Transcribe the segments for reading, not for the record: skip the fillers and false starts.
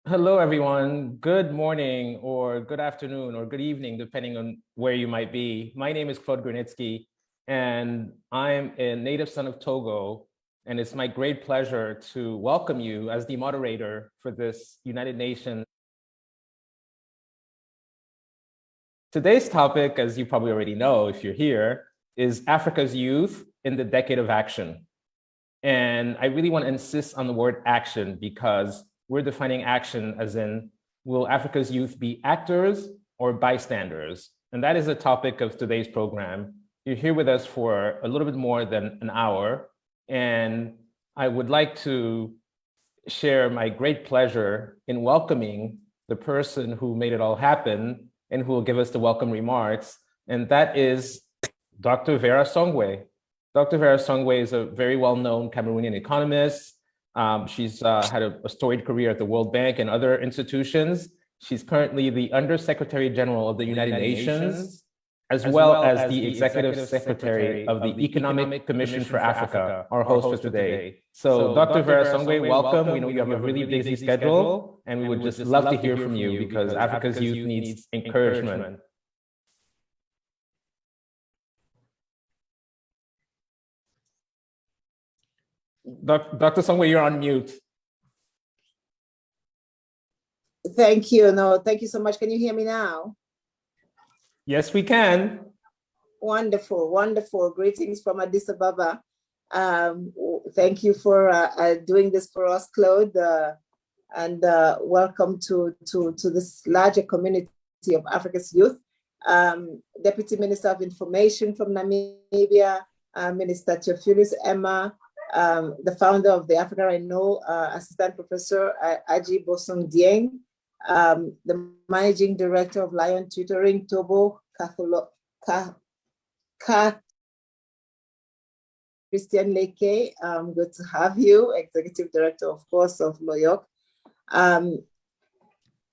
Hello, everyone. Good morning or good afternoon or good evening, depending on where you might be. My name is Claude Grunitzky, and I'm a native son of Togo, and it's my great pleasure to welcome you as the moderator for this United Nations. Today's topic, as you probably already know if you're here, is Africa's youth in the decade of action. And I really want to insist on the word action because we're defining action as in, will Africa's youth be actors or bystanders? And that is the topic of today's program. You're here with us for a little bit more than an hour. And I would like to share my great pleasure in welcoming the person who made it all happen and who will give us the welcome remarks. And that is Dr. Vera Songwei. Dr. Vera Songwei is a very well-known Cameroonian economist. She's had a storied career at the World Bank and other institutions. She's currently the Undersecretary General of the United Nations, as well as the Executive Secretary of the Economic Commission for Africa, our host for today. So Dr. Vera Songwei, welcome. We know you have a really busy schedule, and we would just love to hear from you because Africa's youth needs encouragement. Dr. Songwei, you're on mute. Thank you. No, thank you so much. Can you hear me now? Yes, we can. Wonderful, wonderful. Greetings from Addis Ababa. Thank you for doing this for us, Claude, and welcome to this larger community of Africa's youth. Deputy Minister of Information from Namibia, Minister Theophilus Emma, the founder of the Africa I Know, Assistant Professor Aji Busodian, the Managing Director of Lion Tutoring, Tobo, Christian Leike, good to have you, Executive Director, of course, of Loyok.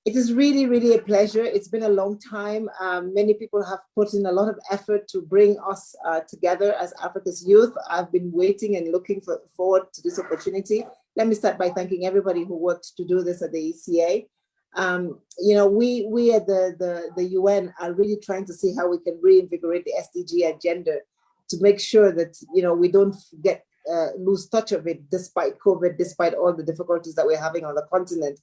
It is really, really a pleasure. It's been a long time. Many people have put in a lot of effort to bring us together as Africa's youth. I've been waiting and looking forward to this opportunity. Let me start by thanking everybody who worked to do this at the ECA. You know, we at the UN are really trying to see how we can reinvigorate the SDG agenda to make sure that, you know, we don't lose touch of it despite COVID, despite all the difficulties that we're having on the continent.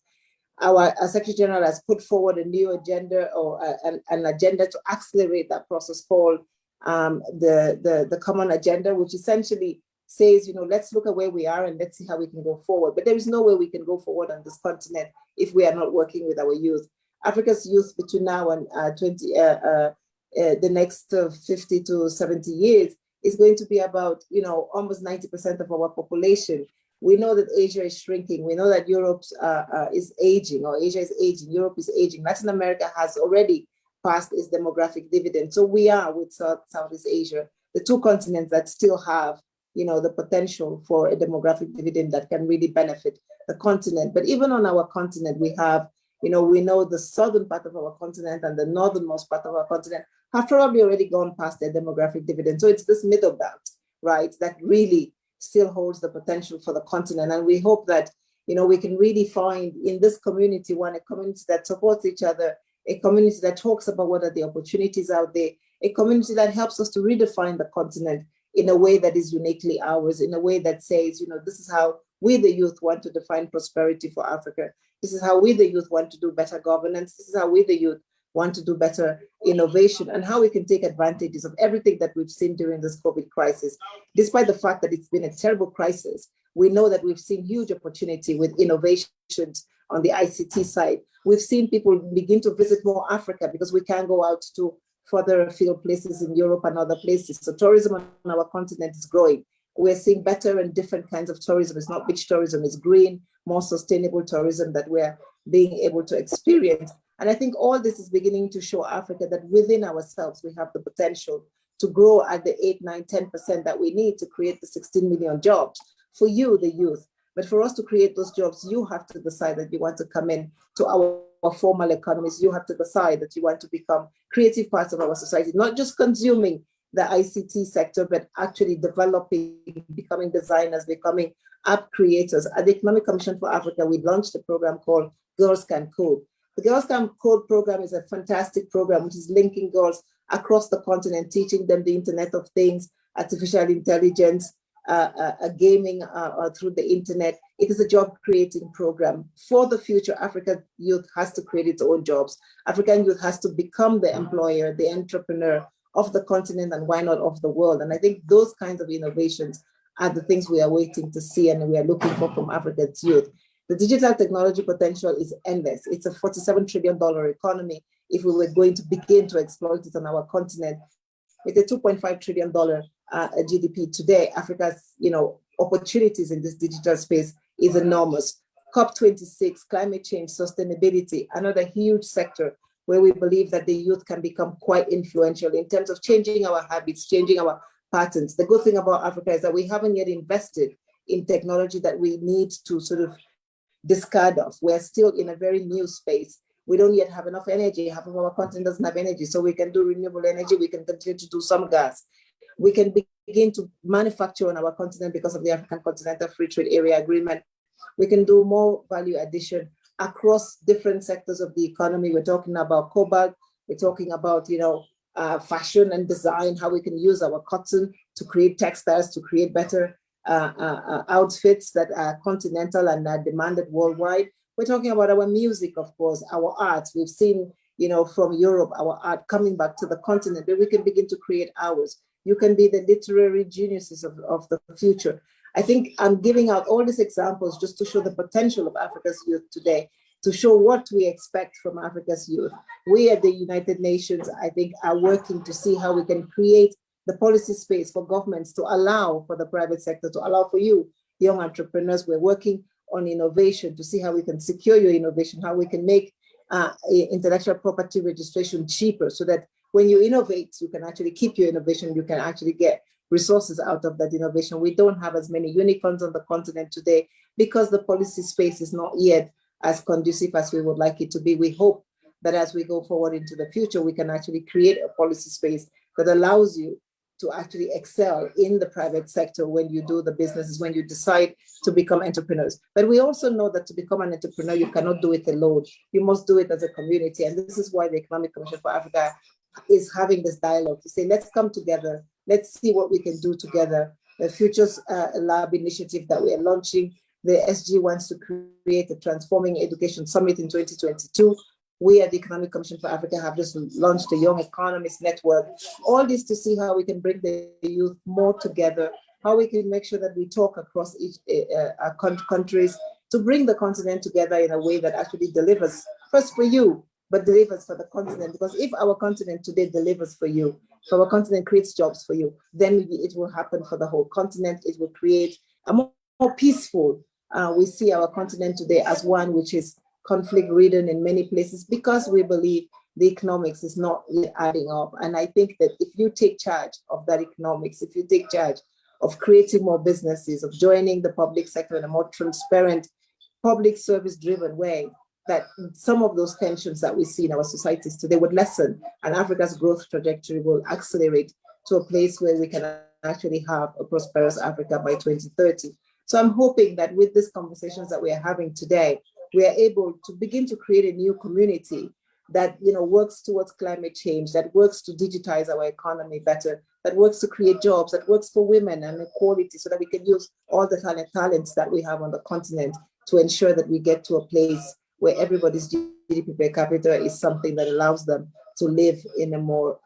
Our Secretary General has put forward a new agenda or an agenda to accelerate that process called the Common Agenda, which essentially says, you know, let's look at where we are and let's see how we can go forward. But there is no way we can go forward on this continent if we are not working with our youth. Africa's youth between now and the next 50 to 70 years is going to be about, you know, almost 90% of our population. We know that Asia is shrinking. We know that Europe is aging, or Asia is aging, Europe is aging. Latin America has already passed its demographic dividend. So we are with Southeast Asia, the two continents that still have, you know, the potential for a demographic dividend that can really benefit the continent. But even on our continent, we have, you know, we know the southern part of our continent and the northernmost part of our continent have probably already gone past their demographic dividend. So it's this middle belt, right, that really still holds the potential for the continent. And we hope that, you know, we can really find in this community, a community that supports each other, a community that talks about what are the opportunities out there, a community that helps us to redefine the continent in a way that is uniquely ours, in a way that says, this is how we, the youth, want to define prosperity for Africa. This is how we, the youth, want to do better governance. This is how we, the youth, want to do better innovation, and how we can take advantages of everything that we've seen during this COVID crisis. Despite the fact that it's been a terrible crisis, we know that we've seen huge opportunity with innovations on the ICT side. We've seen people begin to visit more Africa because we can go out to further afield places in Europe and other places. So tourism on our continent is growing. We're seeing better and different kinds of tourism. It's not beach tourism, it's green, more sustainable tourism that we're being able to experience. And I think all this is beginning to show Africa that within ourselves, we have the potential to grow at the 8, 9, 10% that we need to create the 16 million jobs for you, the youth. But for us to create those jobs, you have to decide that you want to come in to our formal economies. You have to decide that you want to become creative parts of our society, not just consuming the ICT sector, but actually developing, becoming designers, becoming app creators. At the Economic Commission for Africa, we launched a program called Girls Can Code. The Girls Can Code program is a fantastic program which is linking girls across the continent, teaching them the Internet of Things, artificial intelligence, gaming through the internet. It is a job creating program. For the future, African youth has to create its own jobs. African youth has to become the employer, the entrepreneur of the continent, and why not of the world. And I think those kinds of innovations are the things we are waiting to see and we are looking for from Africa's youth. The digital technology potential is endless. It's a $47 trillion economy if we were going to begin to exploit it on our continent. With a $2.5 trillion GDP today, Africa's opportunities in this digital space is enormous. COP26, climate change, sustainability, another huge sector where we believe that the youth can become quite influential in terms of changing our habits, changing our patterns. The good thing about Africa is that we haven't yet invested in technology that we need to sort of discard of. We're still in a very new space. We don't yet have enough energy. Half of our continent doesn't have energy. So we can do renewable energy. We can continue to do some gas. We can begin to manufacture on our continent because of the African Continental Free Trade Area Agreement. We can do more value addition across different sectors of the economy. We're talking about cobalt. We're talking about, fashion and design, how we can use our cotton to create textiles, to create better outfits that are continental and are demanded worldwide. We're talking about our music, of course, our arts. We've seen, from Europe, our art coming back to the continent, but we can begin to create ours. You can be the literary geniuses of the future. I think I'm giving out all these examples just to show the potential of Africa's youth today, to show what we expect from Africa's youth. We at the United Nations, I think, are working to see how we can create the policy space for governments to allow for the private sector, to allow for you, young entrepreneurs. We're working on innovation to see how we can secure your innovation, how we can make intellectual property registration cheaper so that when you innovate, you can actually keep your innovation, you can actually get resources out of that innovation. We don't have as many unicorns on the continent today because the policy space is not yet as conducive as we would like it to be. We hope that as we go forward into the future, we can actually create a policy space that allows you to actually excel in the private sector when you do the businesses, when you decide to become entrepreneurs. But we also know that to become an entrepreneur, you cannot do it alone. You must do it as a community. And this is why the Economic Commission for Africa is having this dialogue to say, let's come together. Let's see what we can do together. The Futures Lab initiative that we are launching, the SG wants to create a Transforming Education Summit in 2022. We at the Economic Commission for Africa have just launched a Young Economist Network. All this to see how we can bring the youth more together, how we can make sure that we talk across each countries to bring the continent together in a way that actually delivers first for you, but delivers for the continent. Because if our continent today delivers for you, if our continent creates jobs for you, then it will happen for the whole continent. It will create a more peaceful. We see our continent today as one which is conflict-ridden in many places because we believe the economics is not really adding up. And I think that if you take charge of that economics, if you take charge of creating more businesses, of joining the public sector in a more transparent, public service-driven way, that some of those tensions that we see in our societies today would lessen and Africa's growth trajectory will accelerate to a place where we can actually have a prosperous Africa by 2030. So I'm hoping that with these conversations that we are having today, we are able to begin to create a new community that works towards climate change, that works to digitize our economy better, that works to create jobs, that works for women and equality, so that we can use all the talents that we have on the continent to ensure that we get to a place where everybody's GDP per capita is something that allows them to live in a more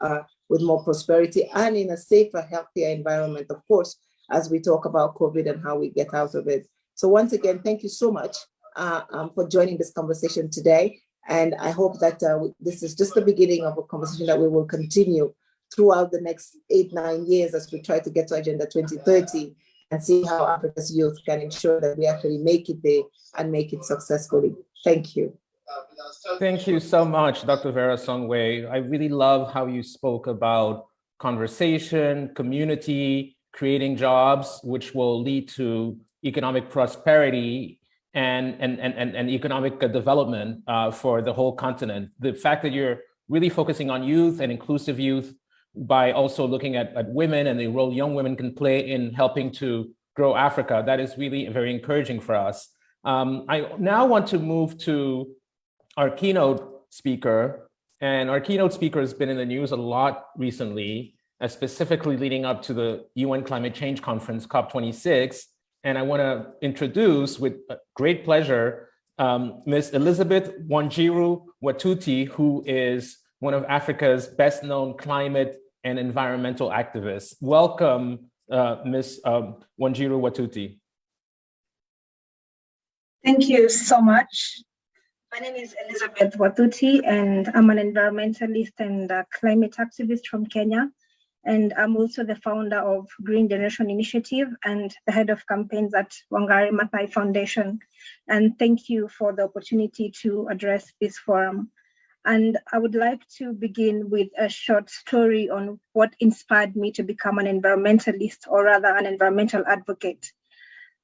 with more prosperity and in a safer, healthier environment, of course, as we talk about COVID and how we get out of it. So once again, thank you so much for joining this conversation today. And I hope that this is just the beginning of a conversation that we will continue throughout the next 8-9 years as we try to get to Agenda 2030 and see how Africa's youth can ensure that we actually make it there and make it successfully. Thank you. Thank you so much, Dr. Vera Songwei. I really love how you spoke about conversation, community, creating jobs, which will lead to economic prosperity and economic development for the whole continent. The fact that you're really focusing on youth and inclusive youth by also looking at women and the role young women can play in helping to grow Africa, that is really very encouraging for us. I now want to move to our keynote speaker. And our keynote speaker has been in the news a lot recently, specifically leading up to the UN Climate Change Conference, COP26. And I want to introduce with great pleasure, Ms. Elizabeth Wanjiru Watuti, who is one of Africa's best known climate and environmental activists. Welcome, Ms. Wanjiru Watuti. Thank you so much. My name is Elizabeth Watuti, and I'm an environmentalist and a climate activist from Kenya. And I'm also the founder of Green Generation Initiative and the head of campaigns at Wangari Maathai Foundation. And thank you for the opportunity to address this forum. And I would like to begin with a short story on what inspired me to become an environmentalist, or rather an environmental advocate.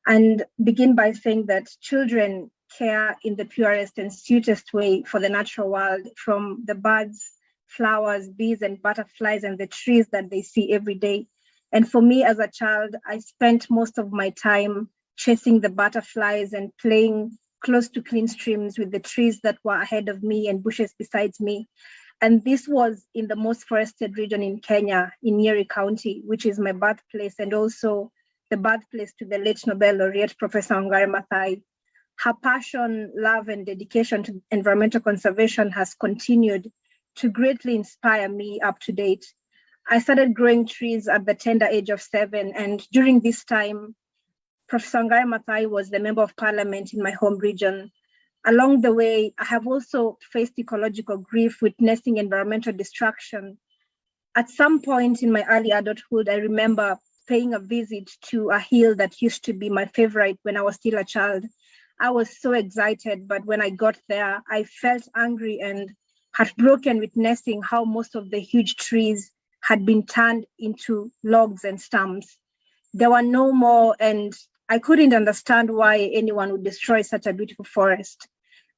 And begin by saying that children care in the purest and sweetest way for the natural world, from the birds, flowers, bees, and butterflies, and the trees that they see every day. And for me as a child, I spent most of my time chasing the butterflies and playing close to clean streams with the trees that were ahead of me and bushes besides me. And this was in the most forested region in Kenya, in Nyeri County, which is my birthplace and also the birthplace to the late Nobel laureate, Professor Wangari Maathai. Her passion, love, and dedication to environmental conservation has continued to greatly inspire me up to date. I started growing trees at the tender age of 7, and during this time, Professor Wangari Maathai was the member of parliament in my home region. Along the way, I have also faced ecological grief, witnessing environmental destruction. At some point in my early adulthood, I remember paying a visit to a hill that used to be my favorite when I was still a child. I was so excited, but when I got there, I felt angry and heartbroken, witnessing how most of the huge trees had been turned into logs and stumps. There were no more, and I couldn't understand why anyone would destroy such a beautiful forest.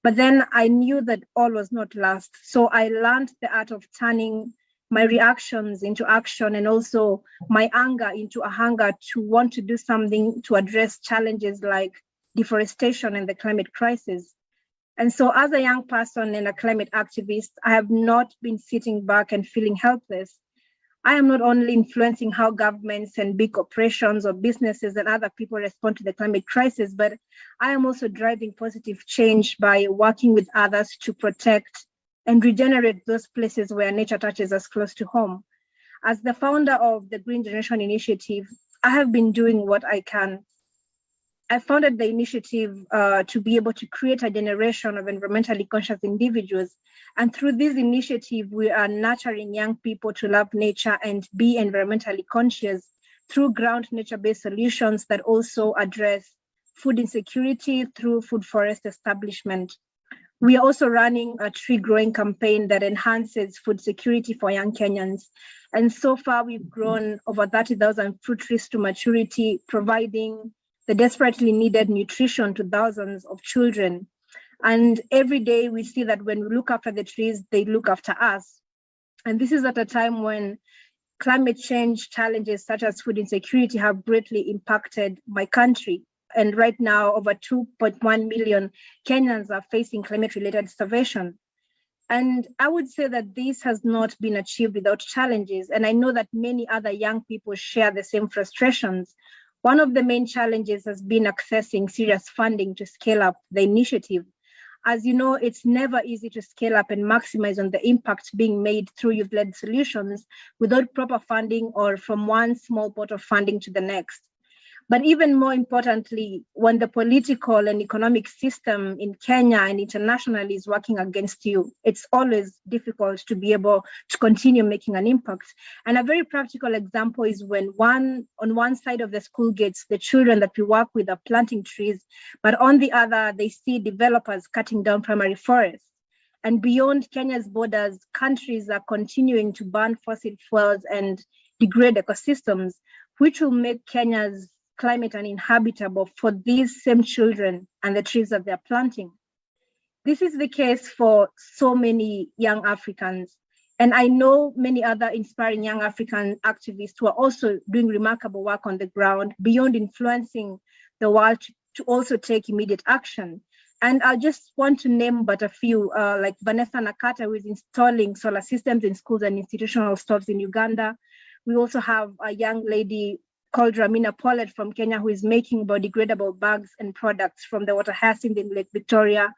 But then I knew that all was not lost. So I learned the art of turning my reactions into action, and also my anger into a hunger to want to do something to address challenges like deforestation and the climate crisis. And so as a young person and a climate activist, I have not been sitting back and feeling helpless. I am not only influencing how governments and big corporations or businesses and other people respond to the climate crisis, but I am also driving positive change by working with others to protect and regenerate those places where nature touches us close to home. As the founder of the Green Generation Initiative, I have been doing what I can. I founded the initiative to be able to create a generation of environmentally conscious individuals. And through this initiative, we are nurturing young people to love nature and be environmentally conscious through ground nature-based solutions that also address food insecurity through food forest establishment. We are also running a tree growing campaign that enhances food security for young Kenyans. And so far, we've grown over 30,000 fruit trees to maturity, providing the desperately needed nutrition to thousands of children. And every day we see that when we look after the trees, they look after us. And this is at a time when climate change challenges such as food insecurity have greatly impacted my country. And right now, over 2.1 million Kenyans are facing climate-related starvation. And I would say that this has not been achieved without challenges. And I know that many other young people share the same frustrations. One of the main challenges has been accessing serious funding to scale up the initiative. As you know, it's never easy to scale up and maximize on the impact being made through youth-led solutions without proper funding or from one small pot of funding to the next. But even more importantly, when the political and economic system in Kenya and internationally is working against you, it's always difficult to be able to continue making an impact. And a very practical example is when on one side of the school gates, the children that we work with are planting trees, but on the other, they see developers cutting down primary forests. And beyond Kenya's borders, countries are continuing to burn fossil fuels and degrade ecosystems, which will make Kenya's climate uninhabitable for these same children and the trees that they're planting. This is the case for so many young Africans. And I know many other inspiring young African activists who are also doing remarkable work on the ground beyond influencing the world to also take immediate action. And I just want to name but a few, like Vanessa Nakate, who is installing solar systems in schools and institutional stoves in Uganda. We also have a young lady called Ramina Pollet from Kenya, who is making biodegradable bags and products from the water hyacinth in Lake Victoria.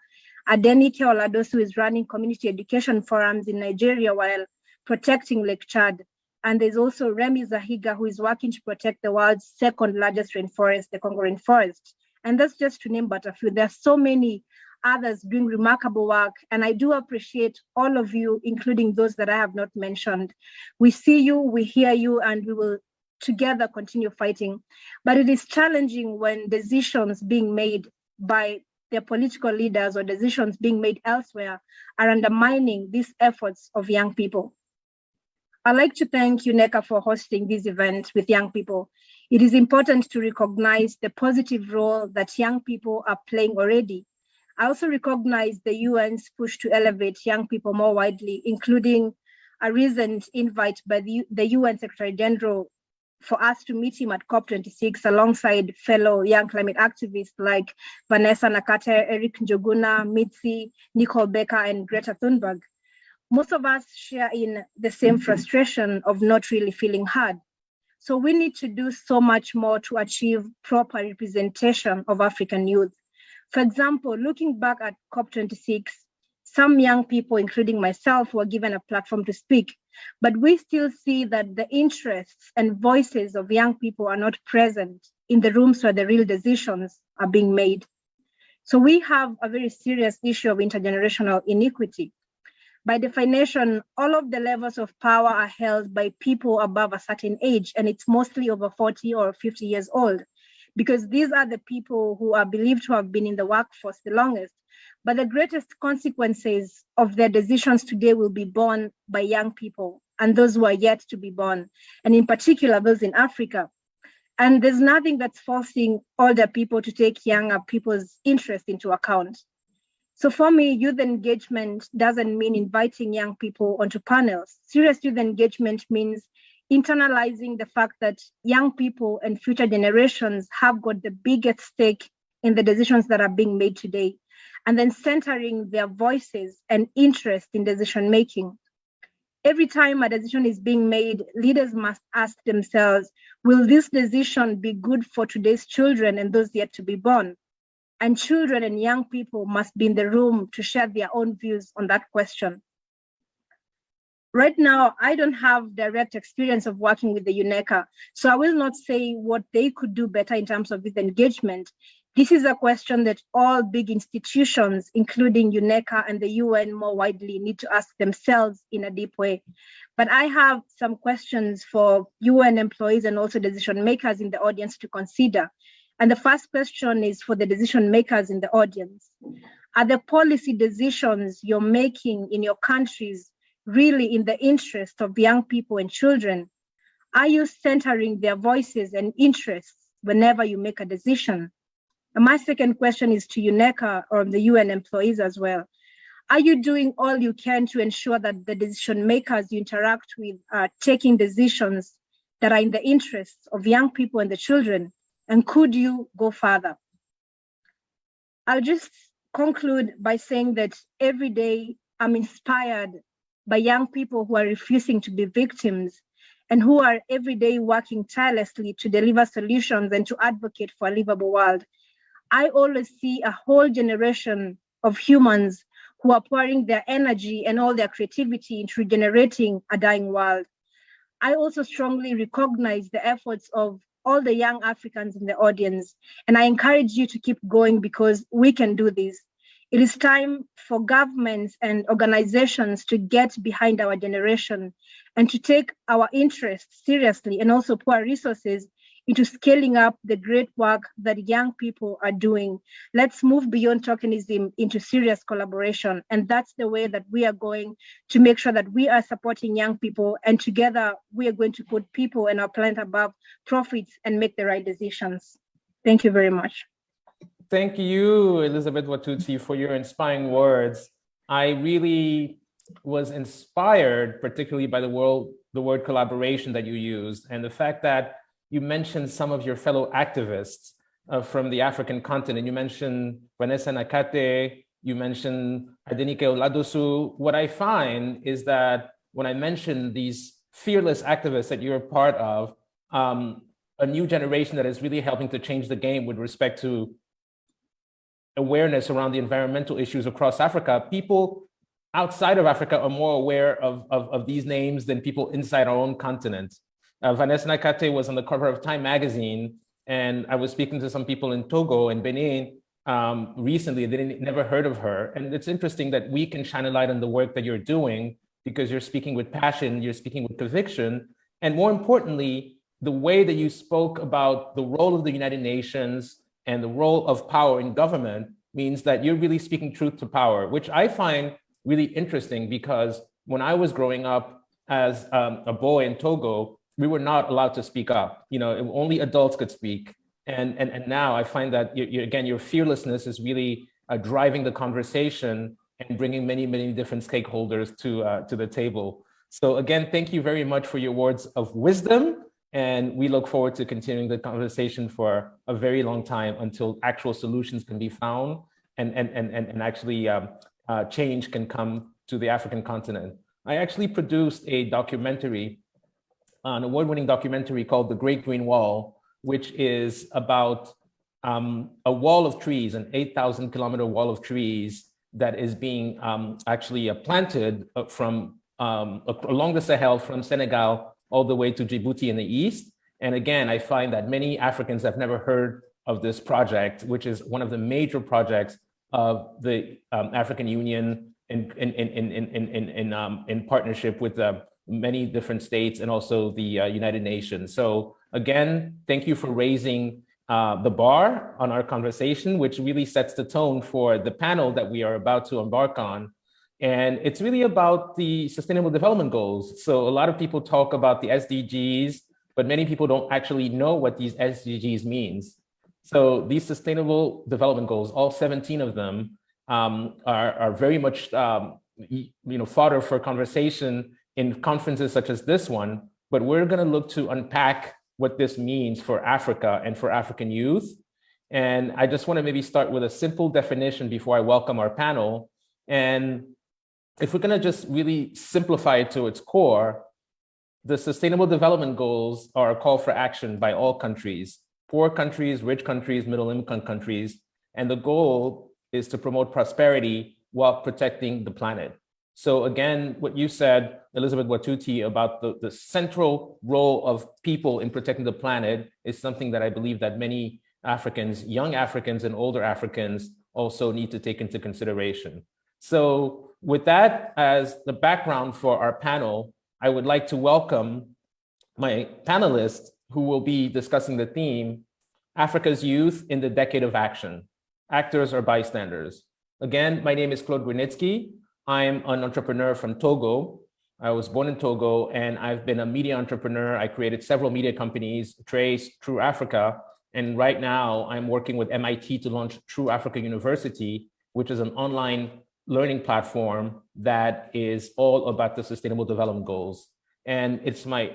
Adenike Oladosu, who is running community education forums in Nigeria while protecting Lake Chad. And there's also Remy Zahiga, who is working to protect the world's second largest rainforest, the Congo rainforest. And that's just to name but a few. There are so many others doing remarkable work. And I do appreciate all of you, including those that I have not mentioned. We see you, we hear you, and we will together continue fighting. But it is challenging when decisions being made by their political leaders or decisions being made elsewhere are undermining these efforts of young people. I'd like to thank UNECA for hosting this event with young people. It is important to recognize the positive role that young people are playing already. I also recognize the UN's push to elevate young people more widely, including a recent invite by the UN Secretary General for us to meet him at COP26 alongside fellow young climate activists like Vanessa Nakate, Eric Njuguna, Mitzi, Nicole Becker, and Greta Thunberg. Most of us share in the same frustration of not really feeling heard. So we need to do so much more to achieve proper representation of African youth. For example, looking back at COP26, some young people, including myself, were given a platform to speak, but we still see that the interests and voices of young people are not present in the rooms where the real decisions are being made. So we have a very serious issue of intergenerational inequity. By definition, all of the levels of power are held by people above a certain age, and it's mostly over 40 or 50 years old, because these are the people who are believed to have been in the workforce the longest. But the greatest consequences of their decisions today will be borne by young people and those who are yet to be born, and in particular, those in Africa. And there's nothing that's forcing older people to take younger people's interest into account. So for me, youth engagement doesn't mean inviting young people onto panels. Serious youth engagement means internalizing the fact that young people and future generations have got the biggest stake in the decisions that are being made today, and then centering their voices and interest in decision making. Every time a decision is being made, leaders must ask themselves, will this decision be good for today's children and those yet to be born? And children and young people must be in the room to share their own views on that question. Right now, I don't have direct experience of working with the UNECA, so I will not say what they could do better in terms of youth engagement. This is a question that all big institutions, including UNECA and the UN more widely, need to ask themselves in a deep way. But I have some questions for UN employees and also decision makers in the audience to consider. And the first question is for the decision makers in the audience. Are the policy decisions you're making in your countries really in the interest of young people and children? Are you centering their voices and interests whenever you make a decision? And my second question is to UNECA or the UN employees as well. Are you doing all you can to ensure that the decision makers you interact with are taking decisions that are in the interests of young people and the children? And could you go further? I'll just conclude by saying that every day I'm inspired by young people who are refusing to be victims and who are every day working tirelessly to deliver solutions and to advocate for a livable world. I always see a whole generation of humans who are pouring their energy and all their creativity into regenerating a dying world. I also strongly recognize the efforts of all the young Africans in the audience, and I encourage you to keep going because we can do this. It is time for governments and organizations to get behind our generation and to take our interests seriously and also pour resources into scaling up the great work that young people are doing. Let's move beyond tokenism into serious collaboration. And that's the way that we are going to make sure that we are supporting young people, and together we are going to put people and our planet above profits and make the right decisions. Thank you very much. Thank you, Elizabeth Watuti, for your inspiring words. I really was inspired, particularly by the word collaboration that you used, and the fact that you mentioned some of your fellow activists from the African continent. You mentioned Vanessa Nakate, you mentioned Adenike Oladosu. What I find is that when I mention these fearless activists that you're a part of, a new generation that is really helping to change the game with respect to awareness around the environmental issues across Africa, people outside of Africa are more aware of these names than people inside our own continent. Vanessa Nakate was on the cover of Time magazine, and I was speaking to some people in Togo and Benin recently. They never heard of her. And it's interesting that we can shine a light on the work that you're doing because you're speaking with passion, you're speaking with conviction, and more importantly, the way that you spoke about the role of the United Nations and the role of power in government means that you're really speaking truth to power, which I find really interesting because when I was growing up as a boy in Togo, we were not allowed to speak up. You know, only adults could speak. And now I find that, again, your fearlessness is really driving the conversation and bringing many, many different stakeholders to the table. So again, thank you very much for your words of wisdom. And we look forward to continuing the conversation for a very long time until actual solutions can be found and actually change can come to the African continent. I actually produced a documentary, an award-winning documentary called The Great Green Wall, which is about a wall of trees, an 8,000 kilometer wall of trees that is being actually planted from along the Sahel from Senegal all the way to Djibouti in the east. And again, I find that many Africans have never heard of this project, which is one of the major projects of the African Union in partnership with many different states and also the United Nations. So again, thank you for raising the bar on our conversation, which really sets the tone for the panel that we are about to embark on. And it's really about the Sustainable Development Goals. So a lot of people talk about the SDGs, but many people don't actually know what these SDGs means. So these Sustainable Development Goals, all 17 of them, are very much fodder for conversation in conferences such as this one. But we're going to look to unpack what this means for Africa and for African youth. And I just want to maybe start with a simple definition before I welcome our panel. And if we're going to just really simplify it to its core, the Sustainable Development Goals are a call for action by all countries, poor countries, rich countries, middle-income countries. And the goal is to promote prosperity while protecting the planet. So again, what you said, Elizabeth Watuti, about the central role of people in protecting the planet is something that I believe that many Africans, young Africans and older Africans, also need to take into consideration. So with that as the background for our panel, I would like to welcome my panelists who will be discussing the theme, Africa's Youth in the Decade of Action, Actors or Bystanders. Again, my name is Claude Grunitzky. I'm an entrepreneur from Togo. I was born in Togo and I've been a media entrepreneur. I created several media companies, Trace, True Africa. And right now I'm working with MIT to launch True Africa University, which is an online learning platform that is all about the Sustainable Development Goals. And it's my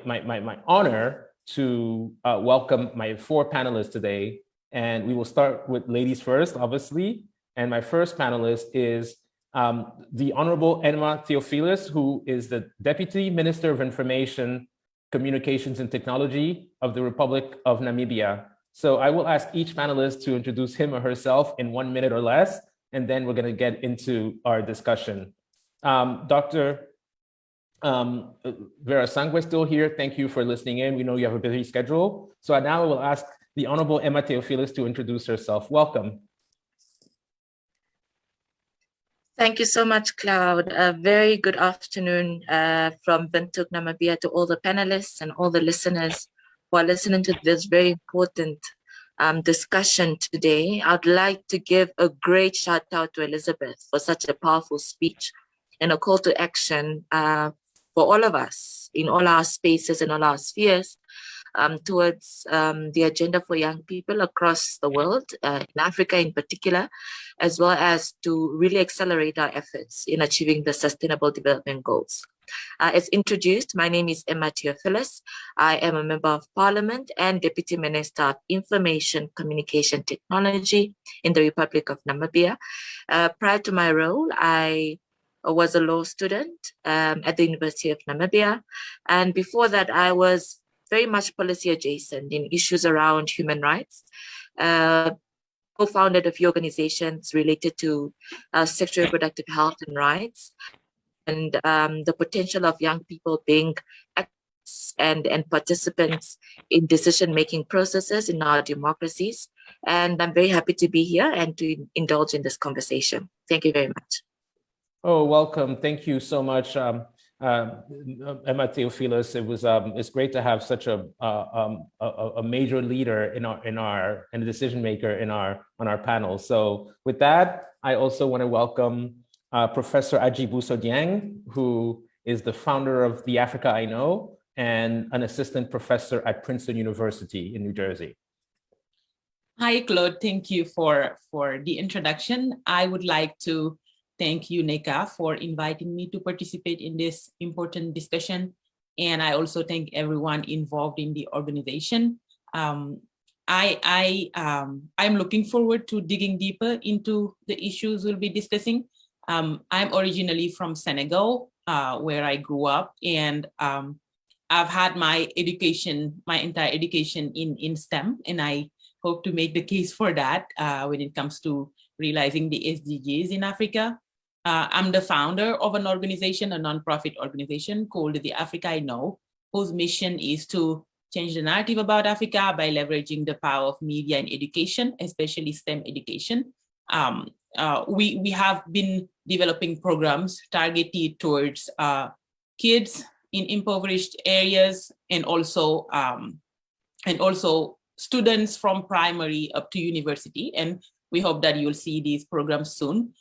honor to welcome my four panelists today. And we will start with ladies first, obviously. And my first panelist is the Honorable Emma Theophilus, who is the Deputy Minister of Information, Communications and Technology of the Republic of Namibia. So I will ask each panelist to introduce him or herself in 1 minute or less, and then we're going to get into our discussion. Dr. Vera Songwei still here. Thank you for listening in. We know you have a busy schedule. So now I will ask the Honorable Emma Theophilus to introduce herself. Welcome. Thank you so much, Claude. A very good afternoon from Windhoek, Namibia, to all the panelists and all the listeners who are listening to this very important discussion today. I'd like to give a great shout out to Elizabeth for such a powerful speech and a call to action for all of us in all our spaces and all our spheres towards the agenda for young people across the world, in Africa in particular, as well as to really accelerate our efforts in achieving the Sustainable Development Goals. As introduced, my name is Emma Theophilus. I am a Member of Parliament and Deputy Minister of Information, Communication Technology in the Republic of Namibia. Prior to my role, I was a law student at the University of Namibia. And before that, I was very much policy adjacent in issues around human rights. Co-founded a few organizations related to sexual reproductive health and rights, and the potential of young people being actors and participants in decision-making processes in our democracies. And I'm very happy to be here and to indulge in this conversation. Thank you very much. Oh, welcome. Thank you so much, Emma Theophilus. It's great to have such a major leader and a decision maker on our panel. So with that, I also want to welcome Professor Aji Busodian, who is the founder of The Africa I Know and an assistant professor at Princeton University in New Jersey. Hi, Claude. Thank you for the introduction. I would like to thank you, Leike, for inviting me to participate in this important discussion. And I also thank everyone involved in the organization. I'm looking forward to digging deeper into the issues we'll be discussing. I'm originally from Senegal, where I grew up, and I've had my entire education in STEM, and I hope to make the case for that when it comes to realizing the SDGs in Africa. I'm the founder of an organization, a nonprofit organization called The Africa I Know, whose mission is to change the narrative about Africa by leveraging the power of media and education, especially STEM education. We have been developing programs targeted towards kids in impoverished areas, and also students from primary up to university. And we hope that you'll see these programs soon.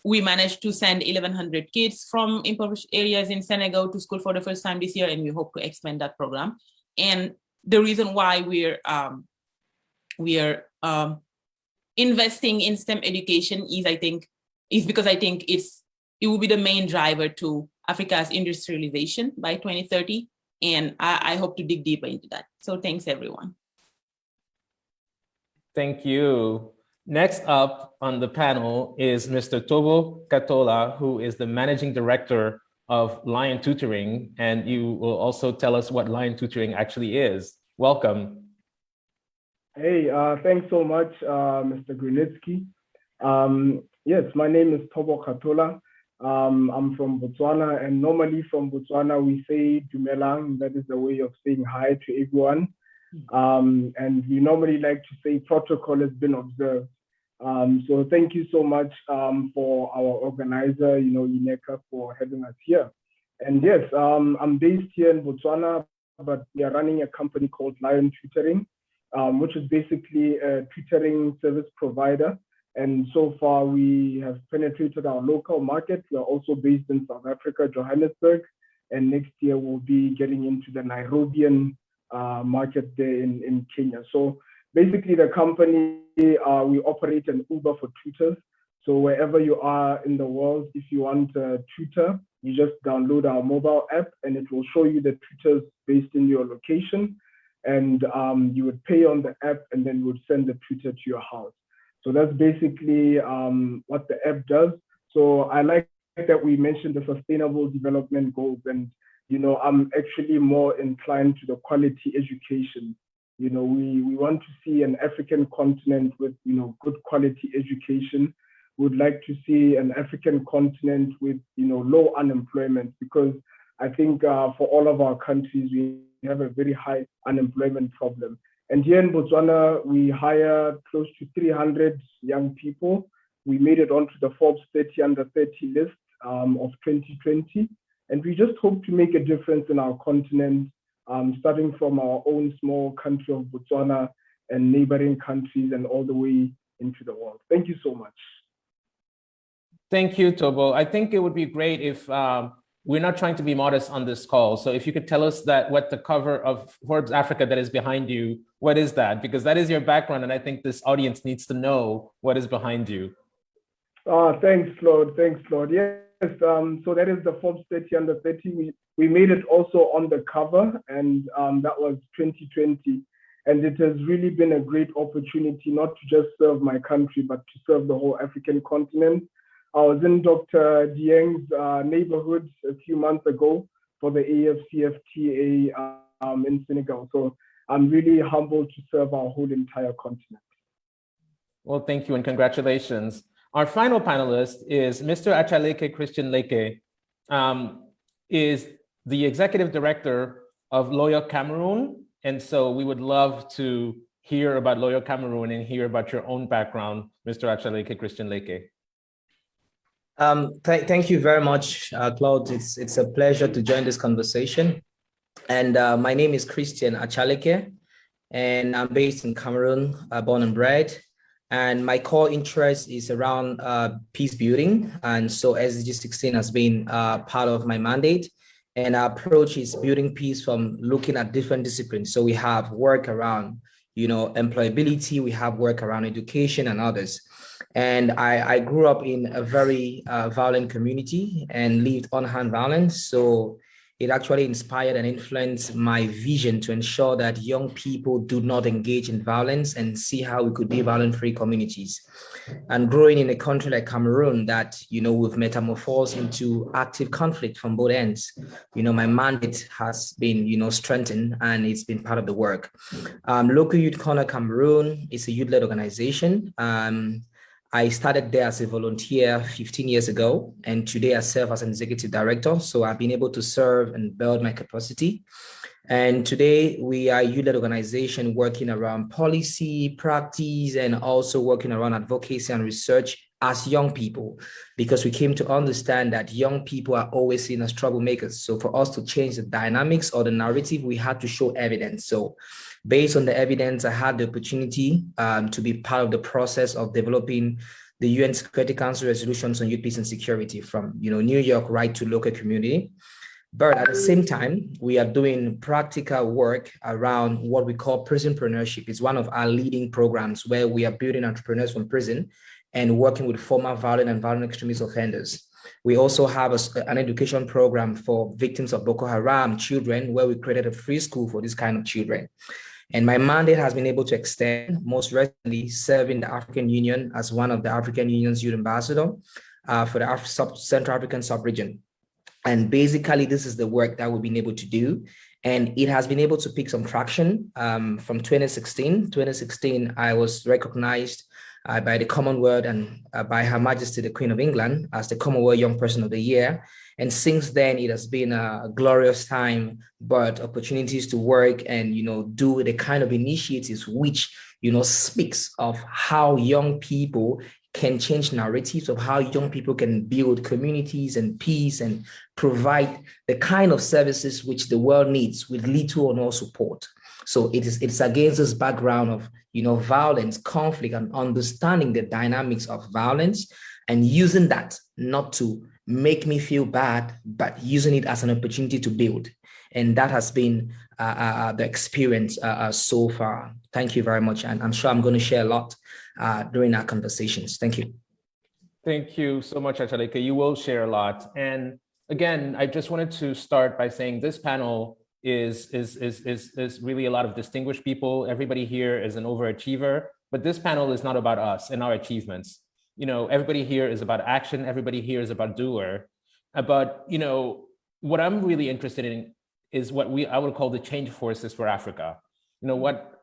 We managed to send 1,100 kids from impoverished areas in Senegal to school for the first time this year, and we hope to expand that program. And the reason why we're investing in STEM education is because I think it will be the main driver to Africa's industrialization by 2030, and I hope to dig deeper into that. So thanks, everyone. Thank you. Next up on the panel is Mr. Tobo Katola, who is the Managing Director of Lion Tutoring, and you will also tell us what Lion Tutoring actually is. Welcome. Hey, thanks so much, Mr. Grunitzky. Yes, my name is Tobo Katola. I'm from Botswana, and normally from Botswana we say Dumelang. That is the way of saying hi to everyone. And we normally like to say protocol has been observed. So thank you so much for our organizer, Leike, for having us here. And yes, I'm based here in Botswana, but we are running a company called Lion Tutoring, which is basically a tutoring service provider. And so far we have penetrated our local market. We are also based in South Africa, Johannesburg, and next year we'll be getting into the Nairobian market there in Kenya. So basically the company, we operate an Uber for tutors. So wherever you are in the world, if you want a tutor, you just download our mobile app and it will show you the tutors based in your location. And you would pay on the app and then would send the tutor to your house. So that's basically what the app does. So I like that we mentioned the Sustainable Development Goals, and I'm actually more inclined to the quality education. We want to see an African continent with good quality education. We'd like to see an African continent with low unemployment, because I think for all of our countries we have a very high unemployment problem. And here in Botswana, we hire close to 300 young people. We made it onto the Forbes 30 under 30 list of 2020. And we just hope to make a difference in our continent, starting from our own small country of Botswana and neighboring countries and all the way into the world. Thank you so much. Thank you, Tobo. I think it would be great if we're not trying to be modest on this call. So if you could tell us what the cover of Forbes Africa that is behind you, what is that? Because that is your background, and I think this audience needs to know what is behind you. Thanks, Claude. Yes, so that is the Forbes 30 under 30. We made it also on the cover, and that was 2020. And it has really been a great opportunity not to just serve my country, but to serve the whole African continent. I was in Dr. Dieng's neighborhood a few months ago for the AFCFTA in Senegal. So I'm really humbled to serve our whole entire continent. Well, thank you and congratulations. Our final panelist is Mr. Achaleke Christian Leike, is the executive director of Loyo Cameroon. And so we would love to hear about Loyo Cameroon and hear about your own background, Mr. Achaleke Christian Leike. Thank you very much, Claude. It's a pleasure to join this conversation. And my name is Christian Achaleke, and I'm based in Cameroon, born and bred. And my core interest is around peace building. And so SDG 16 has been part of my mandate. And our approach is building peace from looking at different disciplines. So we have work around, employability, we have work around education and others. And I grew up in a very violent community and lived on-hand violence. So it actually inspired and influenced my vision to ensure that young people do not engage in violence and see how we could be violent-free communities. And growing in a country like Cameroon that, we've metamorphosed into active conflict from both ends, my mandate has been, strengthened, and it's been part of the work. Local Youth Corner Cameroon is a youth-led organization. I started there as a volunteer 15 years ago, and today I serve as an executive director. So I've been able to serve and build my capacity. And today we are a youth-led organization working around policy, practice, and also working around advocacy and research as young people, because we came to understand that young people are always seen as troublemakers. So for us to change the dynamics or the narrative, we had to show evidence. So based on the evidence, I had the opportunity to be part of the process of developing the UN Security Council resolutions on youth peace and security from New York right to local community. But at the same time, we are doing practical work around what we call prisonpreneurship. It's one of our leading programs where we are building entrepreneurs from prison and working with former violent and violent extremist offenders. We also have an education program for victims of Boko Haram children, where we created a free school for this kind of children. And my mandate has been able to extend, most recently serving the African Union as one of the African Union's youth ambassador for the Central African sub-region. And basically, this is the work that we've been able to do. And it has been able to pick some traction from 2016. 2016, I was recognized by the Commonwealth and by Her Majesty, the Queen of England, as the Commonwealth Young Person of the Year. And since then, it has been a glorious time, but opportunities to work and, do the kind of initiatives which, speaks of how young people can change narratives, of how young people can build communities and peace and provide the kind of services which the world needs with little or no support. So it's against this background of, violence, conflict, and understanding the dynamics of violence and using that not to make me feel bad, but using it as an opportunity to build. And that has been the experience so far. Thank you very much. And I'm sure I'm going to share a lot during our conversations. Thank you. Thank you so much, Achaleke. You will share a lot. And again, I just wanted to start by saying this panel is really a lot of distinguished people. Everybody here is an overachiever, but this panel is not about us and our achievements. everybody here is about action, everybody here is about doer. But, what I'm really interested in is what I would call the change forces for Africa. What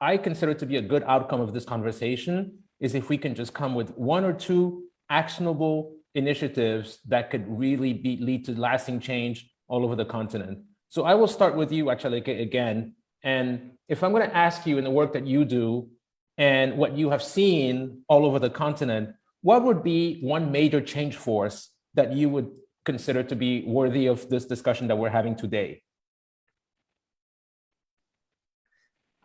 I consider to be a good outcome of this conversation is if we can just come with one or two actionable initiatives that could really lead to lasting change all over the continent. So I will start with you, Achaleke, again. And if I'm going to ask you in the work that you do and what you have seen all over the continent, what would be one major change force that you would consider to be worthy of this discussion that we're having today?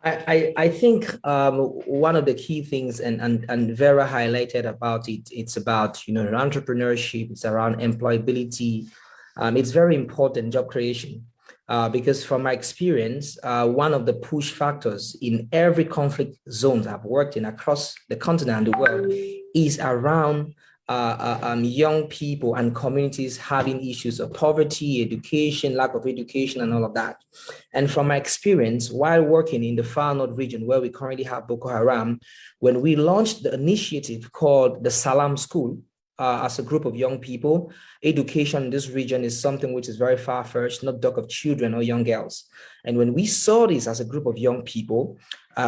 I think one of the key things, and Vera highlighted about it, it's about entrepreneurship, it's around employability. It's very important, job creation, because from my experience, one of the push factors in every conflict zones I've worked in across the continent and the world is around young people and communities having issues of poverty, education, lack of education, and all of that. And from my experience, while working in the Far North region where we currently have Boko Haram, when we launched the initiative called the Salam School, as a group of young people, education in this region is something which is very far-fetched, not talk of children or young girls. And when we saw this as a group of young people,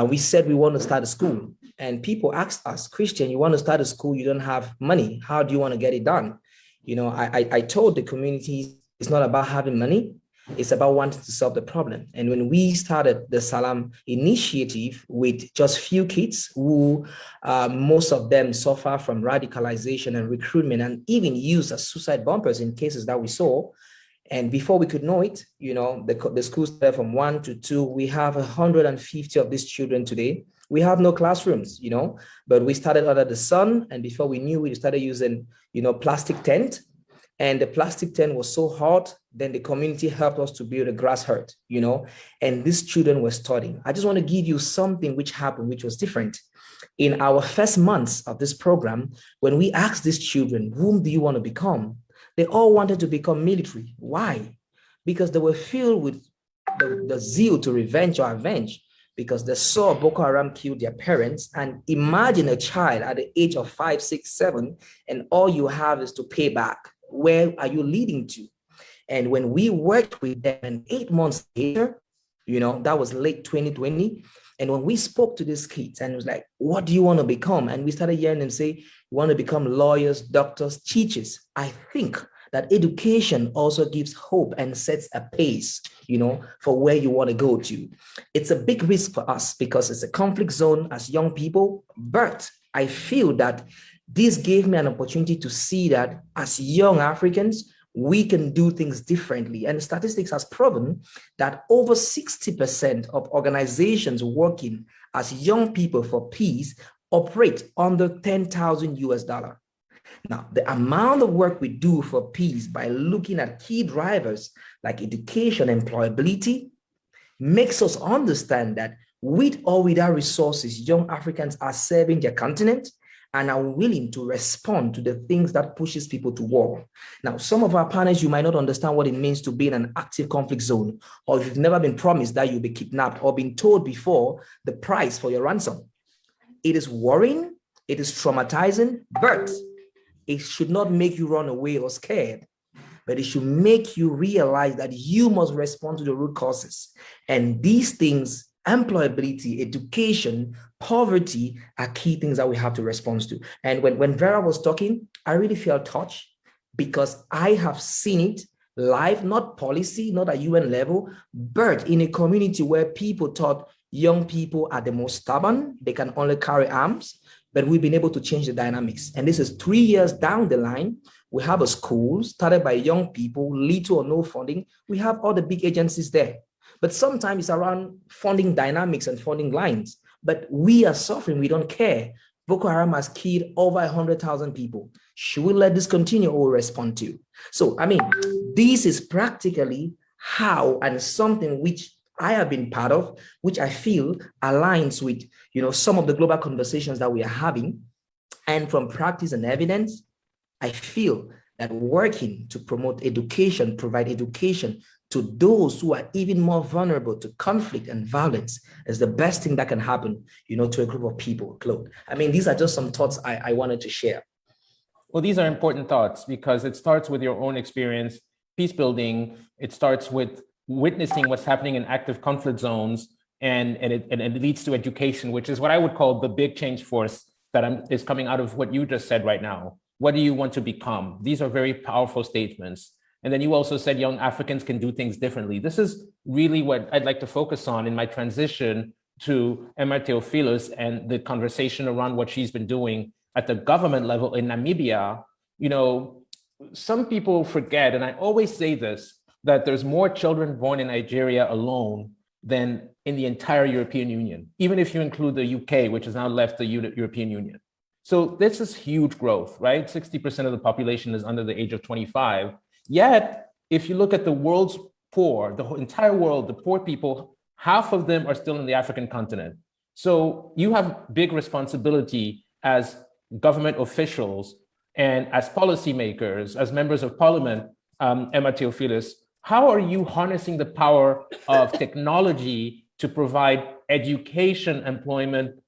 we said we want to start a school. And people asked us, Christian, you want to start a school, you don't have money. How do you want to get it done? I told the community it's not about having money. It's about wanting to solve the problem. And when we started the Salam initiative with just few kids who most of them suffer from radicalization and recruitment and even use as suicide bombers in cases that we saw. And before we could know it, the school started from 1 to 2. We have 150 of these children today. We have no classrooms, but we started under the sun. And before we knew, we started using, plastic tent. And the plastic tent was so hot, then the community helped us to build a grass hut, and these children were studying. I just want to give you something which happened, which was different. In our first months of this program, when we asked these children, whom do you want to become? They all wanted to become military. Why? Because they were filled with the zeal to revenge or avenge, because they saw Boko Haram kill their parents. And imagine a child at the age of 5, 6, 7, and all you have is to pay back. Where are you leading to? And when we worked with them, and 8 months later, that was late 2020. And when we spoke to these kids and it was like, what do you want to become? And we started hearing them say, we want to become lawyers, doctors, teachers. I think that education also gives hope and sets a pace, for where you want to go to. It's a big risk for us because it's a conflict zone as young people, but I feel that this gave me an opportunity to see that as young Africans, we can do things differently. And statistics has proven that over 60% of organizations working as young people for peace operate under $10,000 US. Now, the amount of work we do for peace by looking at key drivers like education, employability, makes us understand that with or without resources, young Africans are serving their continent and are willing to respond to the things that pushes people to war. Now, some of our partners, you might not understand what it means to be in an active conflict zone, or if you've never been promised that you'll be kidnapped or been told before the price for your ransom. It is worrying, it is traumatizing, but it should not make you run away or scared, but it should make you realize that you must respond to the root causes. And these things, employability, education, poverty, are key things that we have to respond to. And when Vera was talking, I really felt touched because I have seen it live, not policy, not at UN level, but in a community where people thought young people are the most stubborn, they can only carry arms, but we've been able to change the dynamics. And this is 3 years down the line. We have a school started by young people, little or no funding. We have all the big agencies there. But sometimes it's around funding dynamics and funding lines. But we are suffering, we don't care. Boko Haram has killed over 100,000 people. Should we let this continue or respond to? So, this is practically how, and something which I have been part of, which I feel aligns with, some of the global conversations that we are having. And from practice and evidence, I feel that working to promote education, provide education to those who are even more vulnerable to conflict and violence is the best thing that can happen, to a group of people, Claude. I mean, these are just some thoughts I wanted to share. Well, these are important thoughts because it starts with your own experience, peace building. It starts with witnessing what's happening in active conflict zones, and it leads to education, which is what I would call the big change force that is coming out of what you just said right now. What do you want to become? These are very powerful statements. And then you also said young Africans can do things differently. This is really what I'd like to focus on in my transition to Emma Theophilus and the conversation around what she's been doing at the government level in Namibia. Some people forget, and I always say this, that there's more children born in Nigeria alone than in the entire European Union, even if you include the UK, which has now left the European Union. So this is huge growth, right? 60% of the population is under the age of 25. Yet, if you look at the world's poor, the entire world, the poor people, half of them are still in the African continent. So you have big responsibility as government officials and as policymakers, as members of parliament, Emma Theophilus. How are you harnessing the power of technology to provide education, employment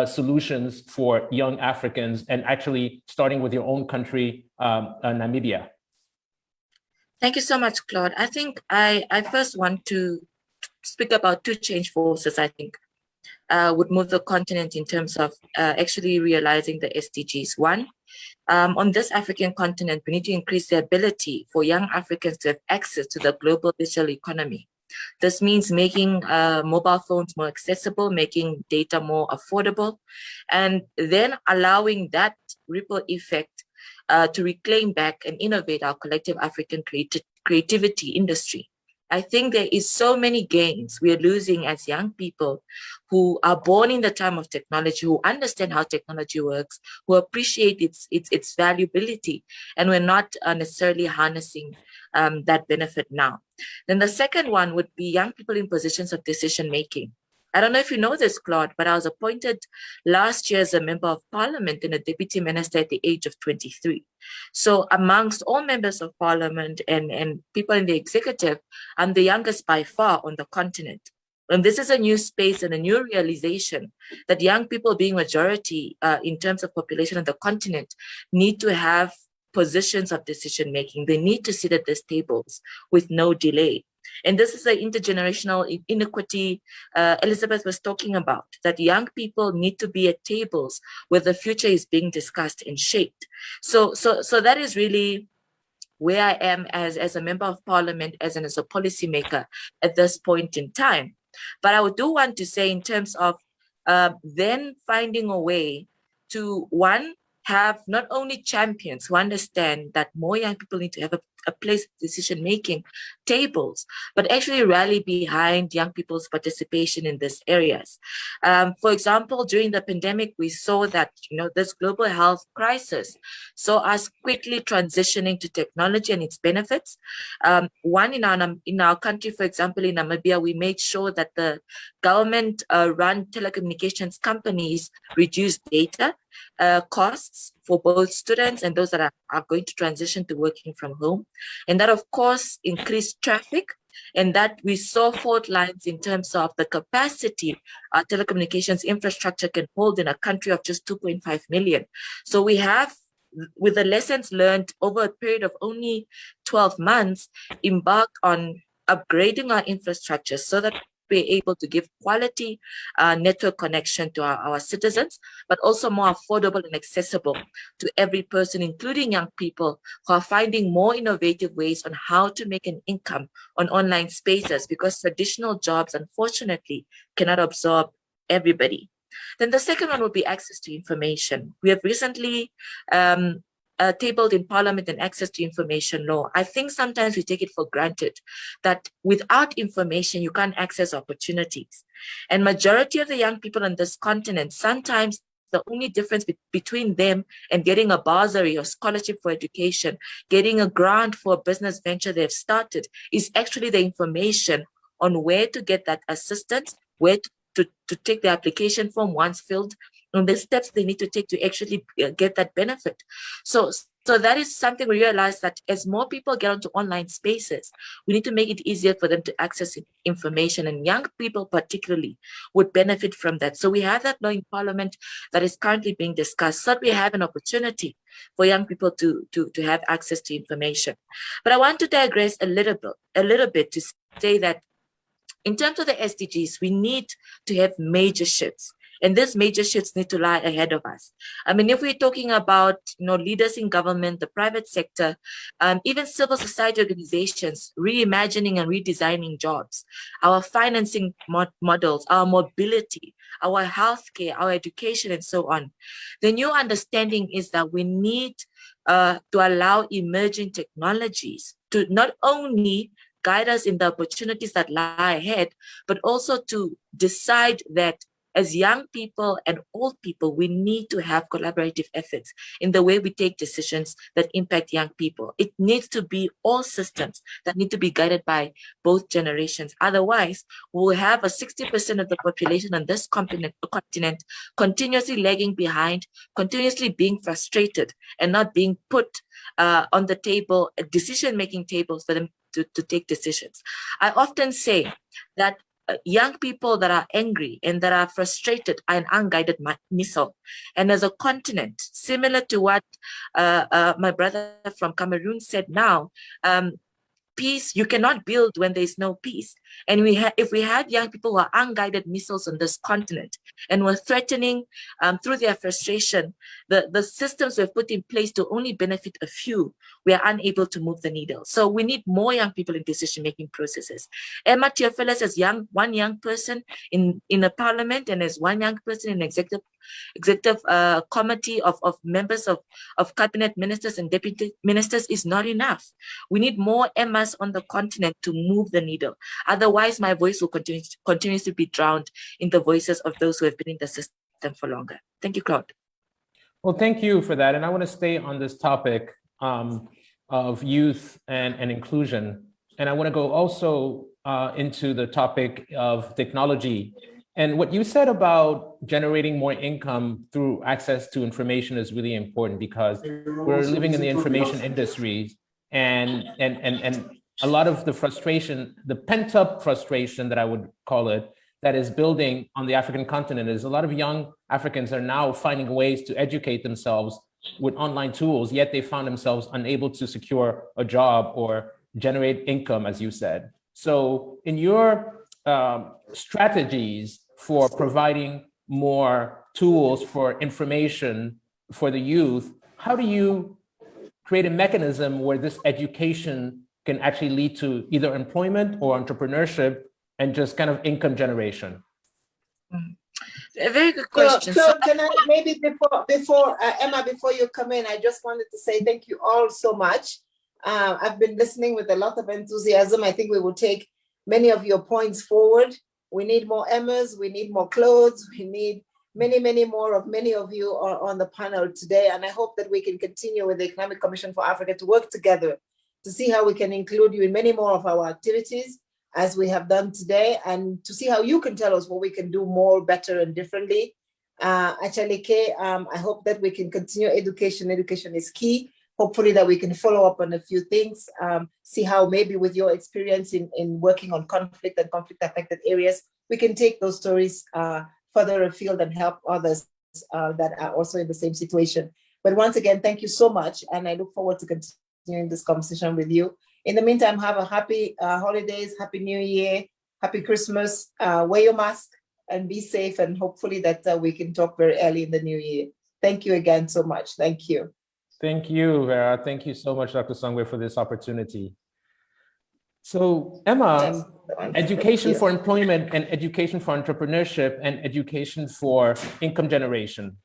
solutions for young Africans, and actually starting with your own country, Namibia? Thank you so much, Claude. I think I first want to speak about two change forces, I think, would move the continent in terms of actually realizing the SDGs. One, on this African continent, we need to increase the ability for young Africans to have access to the global digital economy. This means making mobile phones more accessible, making data more affordable, and then allowing that ripple effect to reclaim back and innovate our collective African creativity industry. I think there is so many gains we are losing as young people who are born in the time of technology, who understand how technology works, who appreciate its valuability, and we're not necessarily harnessing that benefit now. Then the second one would be young people in positions of decision making. I don't know if you know this, Claude, but I was appointed last year as a member of parliament and a deputy minister at the age of 23. So amongst all members of parliament and people in the executive, I'm the youngest by far on the continent. And this is a new space and a new realization that young people, being majority in terms of population on the continent, need to have positions of decision making. They need to sit at these tables with no delay. And this is the intergenerational inequity Elizabeth was talking about, that young people need to be at tables where the future is being discussed and shaped. So that is really where I am as a member of parliament, as a policymaker at this point in time. But I do want to say, in terms of then finding a way to, one, have not only champions who understand that more young people need to have a place of decision-making tables, but actually rally behind young people's participation in these areas. For example, during the pandemic, we saw that this global health crisis saw us quickly transitioning to technology and its benefits. One, in our country, for example, in Namibia, we made sure that the government-run telecommunications companies reduced data costs for both students and those that are going to transition to working from home. And that, of course, increased traffic, and that we saw fault lines in terms of the capacity our telecommunications infrastructure can hold in a country of just 2.5 million. So we have, with the lessons learned over a period of only 12 months, embarked on upgrading our infrastructure so that we're able to give quality network connection to our citizens, but also more affordable and accessible to every person, including young people who are finding more innovative ways on how to make an income on online spaces, because traditional jobs, unfortunately, cannot absorb everybody. Then the second one would be access to information. We have recently tabled in Parliament an access to information law. I think sometimes we take it for granted that without information, you can't access opportunities. And majority of the young people on this continent, sometimes the only difference between them and getting a bursary or scholarship for education, getting a grant for a business venture they've started, is actually the information on where to get that assistance, where to take the application form once filled, and the steps they need to take to actually get that benefit. So that is something we realize, that as more people get onto online spaces, we need to make it easier for them to access information, and young people particularly would benefit from that. So we have that law in Parliament that is currently being discussed, so that we have an opportunity for young people to have access to information. But I want to digress a little bit to say that in terms of the SDGs, we need to have major shifts. And these major shifts need to lie ahead of us. I mean, if we're talking about leaders in government, the private sector, even civil society organizations, reimagining and redesigning jobs, our financing models, our mobility, our healthcare, our education, and so on. The new understanding is that we need to allow emerging technologies to not only guide us in the opportunities that lie ahead, but also to decide that as young people and old people, we need to have collaborative efforts in the way we take decisions that impact young people. It needs to be all systems that need to be guided by both generations. Otherwise, we'll have a 60% of the population on this continent continuously lagging behind, continuously being frustrated, and not being put on the table, decision-making tables for them to take decisions. I often say that young people that are angry and that are frustrated are an unguided missile. And as a continent, similar to what my brother from Cameroon said now, peace, you cannot build when there's no peace. And if we have young people who are unguided missiles on this continent and we're threatening through their frustration, the systems we've put in place to only benefit a few, we are unable to move the needle. So we need more young people in decision-making processes. Emma Theophilus as one young person in a parliament, and as one young person in executive committee of members of cabinet ministers and deputy ministers is not enough. We need more Emmas on the continent to move the needle. Otherwise, my voice will continue to be drowned in the voices of those who have been in the system for longer. Thank you, Claude. Well, thank you for that. And I want to stay on this topic of youth and inclusion. And I want to go also into the topic of technology. And what you said about generating more income through access to information is really important, because we're living in the information industry, and a lot of the frustration, the pent-up frustration that I would call it, that is building on the African continent is a lot of young Africans are now finding ways to educate themselves with online tools, yet they found themselves unable to secure a job or generate income, as you said. So in your strategies for providing more tools for information for the youth, how do you create a mechanism where this education can actually lead to either employment or entrepreneurship and just kind of income generation? A very good question. So can I maybe before Emma, before you come in, I just wanted to say thank you all so much. I've been listening with a lot of enthusiasm. I think we will take many of your points forward. We need more Emmas, we need more Claudes, we need many more of many of you are on the panel today. And I hope that we can continue with the Economic Commission for Africa to work together to see how we can include you in many more of our activities as we have done today, and to see how you can tell us what we can do more, better, and differently. Achaleke, I hope that we can continue education. Education is key. Hopefully that we can follow up on a few things, see how maybe with your experience in working on conflict and conflict affected areas, we can take those stories further afield and help others that are also in the same situation. But once again, thank you so much. And I look forward to continuing this conversation with you. In the meantime, have a happy holidays, happy New Year, happy Christmas, wear your mask and be safe. And hopefully that we can talk very early in the new year. Thank you again so much. Thank you. Thank you, Vera. Thank you so much, Dr. Songwei, for this opportunity. So Emma, education for employment and education for entrepreneurship and education for income generation.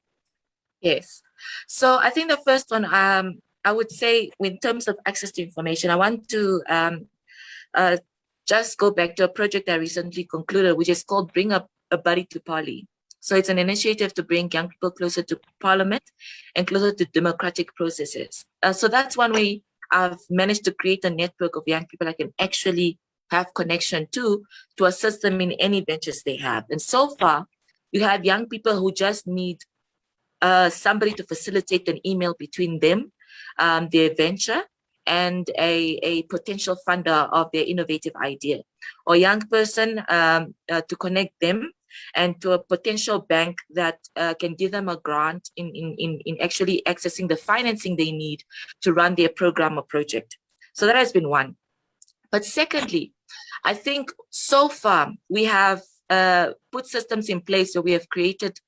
Yes. So I think the first one, I would say in terms of access to information, I want to just go back to a project I recently concluded, which is called Bring a Buddy to Parly. So it's an initiative to bring young people closer to Parliament and closer to democratic processes. So that's one way I've managed to create a network of young people I can actually have connection to assist them in any ventures they have. And so far, you have young people who just need somebody to facilitate an email between them, their venture, and a potential funder of their innovative idea, or young person to connect them and to a potential bank that can give them a grant in actually accessing the financing they need to run their program or project. So that has been one. But secondly, I think so far we have put systems in place where we have created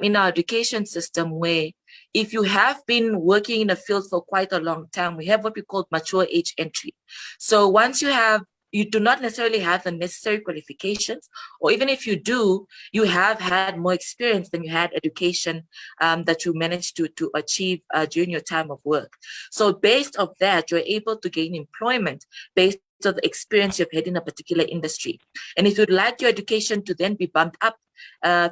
in our education system where if you have been working in a field for quite a long time, we have what we call mature age entry. So once you do not necessarily have the necessary qualifications, or even if you do, you have had more experience than you had education that you managed to achieve during your time of work. So based on that, you're able to gain employment based on the experience you've had in a particular industry. And if you'd like your education to then be bumped up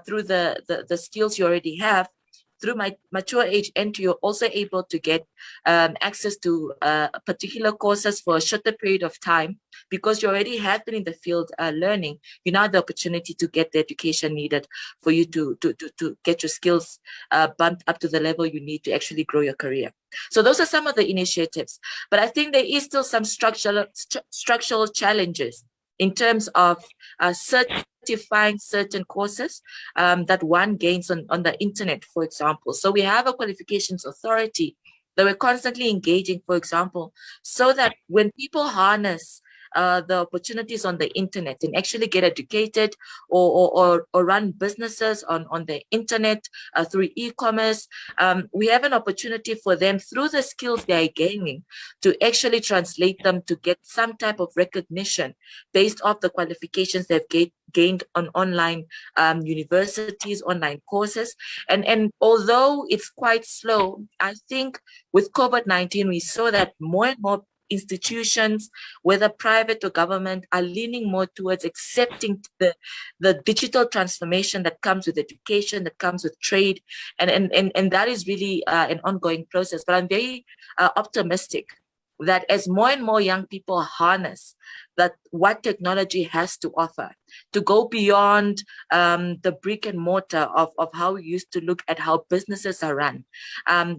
through the skills you already have, through my mature age entry, you're also able to get access to particular courses for a shorter period of time because you already have been in the field learning. You now have the opportunity to get the education needed for you to get your skills bumped up to the level you need to actually grow your career. So those are some of the initiatives. But I think there is still some structural challenges in terms of certifying certain courses that one gains on the internet, for example. So we have a qualifications authority that we're constantly engaging, for example, so that when people harness the opportunities on the internet and actually get educated or run businesses on the internet through e-commerce, we have an opportunity for them through the skills they are gaining to actually translate them to get some type of recognition based off the qualifications they've gained on online universities, online courses. And although it's quite slow, I think with COVID-19, we saw that more and more institutions, whether private or government, are leaning more towards accepting the digital transformation that comes with education, that comes with trade, and that is really an ongoing process. But I'm very optimistic that as more and more young people harness that what technology has to offer, to go beyond the brick and mortar of how we used to look at how businesses are run,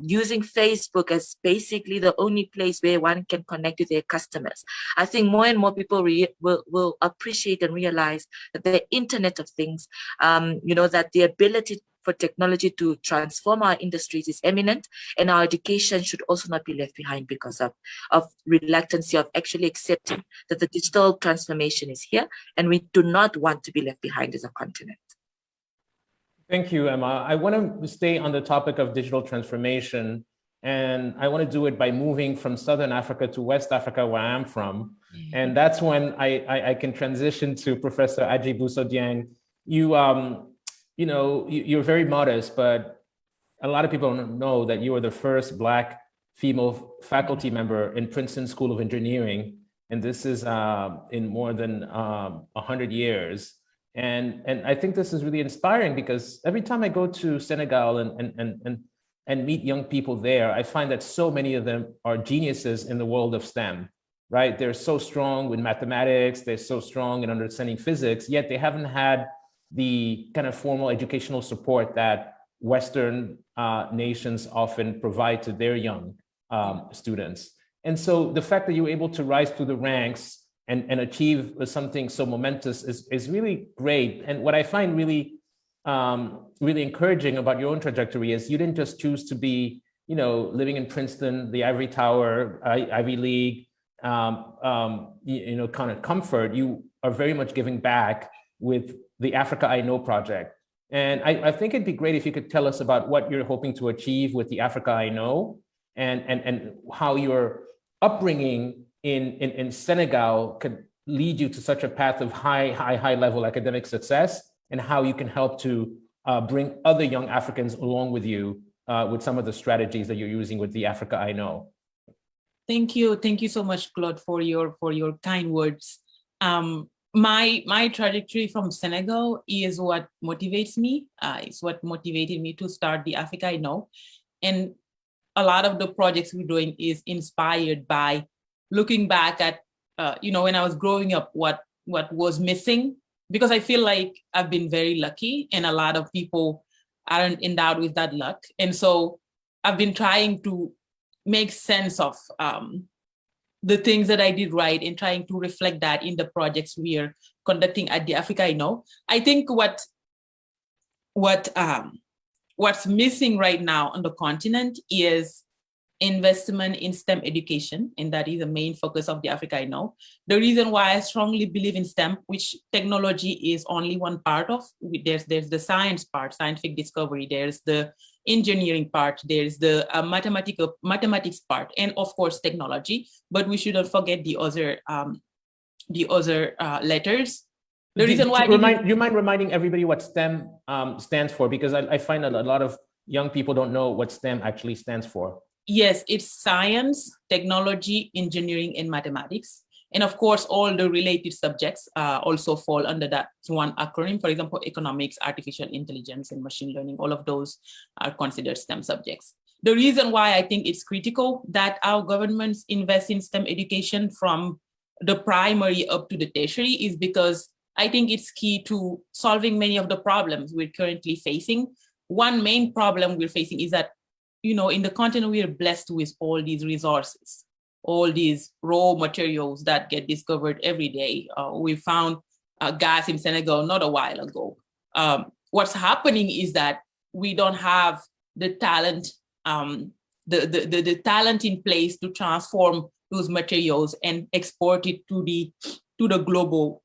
using Facebook as basically the only place where one can connect with their customers. I think more and more people will appreciate and realize that the Internet of Things, that the ability for technology to transform our industries is eminent, and our education should also not be left behind because of reluctancy of actually accepting that the digital transformation is here and we do not want to be left behind as a continent. Thank you, Emma. I want to stay on the topic of digital transformation, and I want to do it by moving from Southern Africa to West Africa, where I'm from. And that's when I can transition to Professor Aji Busodian. You're very modest, but a lot of people don't know that you were the first Black female faculty member in Princeton School of Engineering. And this is in more than 100 years. And I think this is really inspiring because every time I go to Senegal and meet young people there, I find that so many of them are geniuses in the world of STEM, right? They're so strong with mathematics, they're so strong in understanding physics, yet they haven't had the kind of formal educational support that Western nations often provide to their young students. And so the fact that you were able to rise through the ranks and achieve something so momentous is really great. And what I find really, really encouraging about your own trajectory is you didn't just choose to be, living in Princeton, the Ivory Tower, Ivy League, kind of comfort. You are very much giving back with the Africa I Know project. And I think it'd be great if you could tell us about what you're hoping to achieve with the Africa I Know and how your upbringing in Senegal could lead you to such a path of high level academic success, and how you can help to bring other young Africans along with you with some of the strategies that you're using with the Africa I Know. Thank you so much, Claude, for your kind words. My trajectory from Senegal is what motivates me. It's what motivated me to start the Africa I Know. And a lot of the projects we're doing is inspired by looking back at, when I was growing up, what was missing, because I feel like I've been very lucky and a lot of people aren't endowed with that luck. And so I've been trying to make sense of the things that I did right and trying to reflect that in the projects we are conducting at the Africa I Know. I think what's missing right now on the continent is investment in STEM education, and that is the main focus of the Africa I Know. The reason why I strongly believe in STEM, which technology is only one part of, there's the science part, scientific discovery, there's the engineering part, there's the mathematics part, and of course technology, but we shouldn't forget the other letters. The reason why do you mind reminding everybody what STEM stands for? Because I find that a lot of young people don't know what STEM actually stands for. Yes, it's science, technology, engineering, and mathematics. And of course, all the related subjects also fall under that one acronym. For example, economics, artificial intelligence, and machine learning, all of those are considered STEM subjects. The reason why I think it's critical that our governments invest in STEM education from the primary up to the tertiary is because I think it's key to solving many of the problems we're currently facing. One main problem we're facing is that, you know, in the continent, we are blessed with all these resources, all these raw materials that get discovered every day. We found gas in Senegal not a while ago. What's happening is that we don't have the talent, the talent in place to transform those materials and export it to the global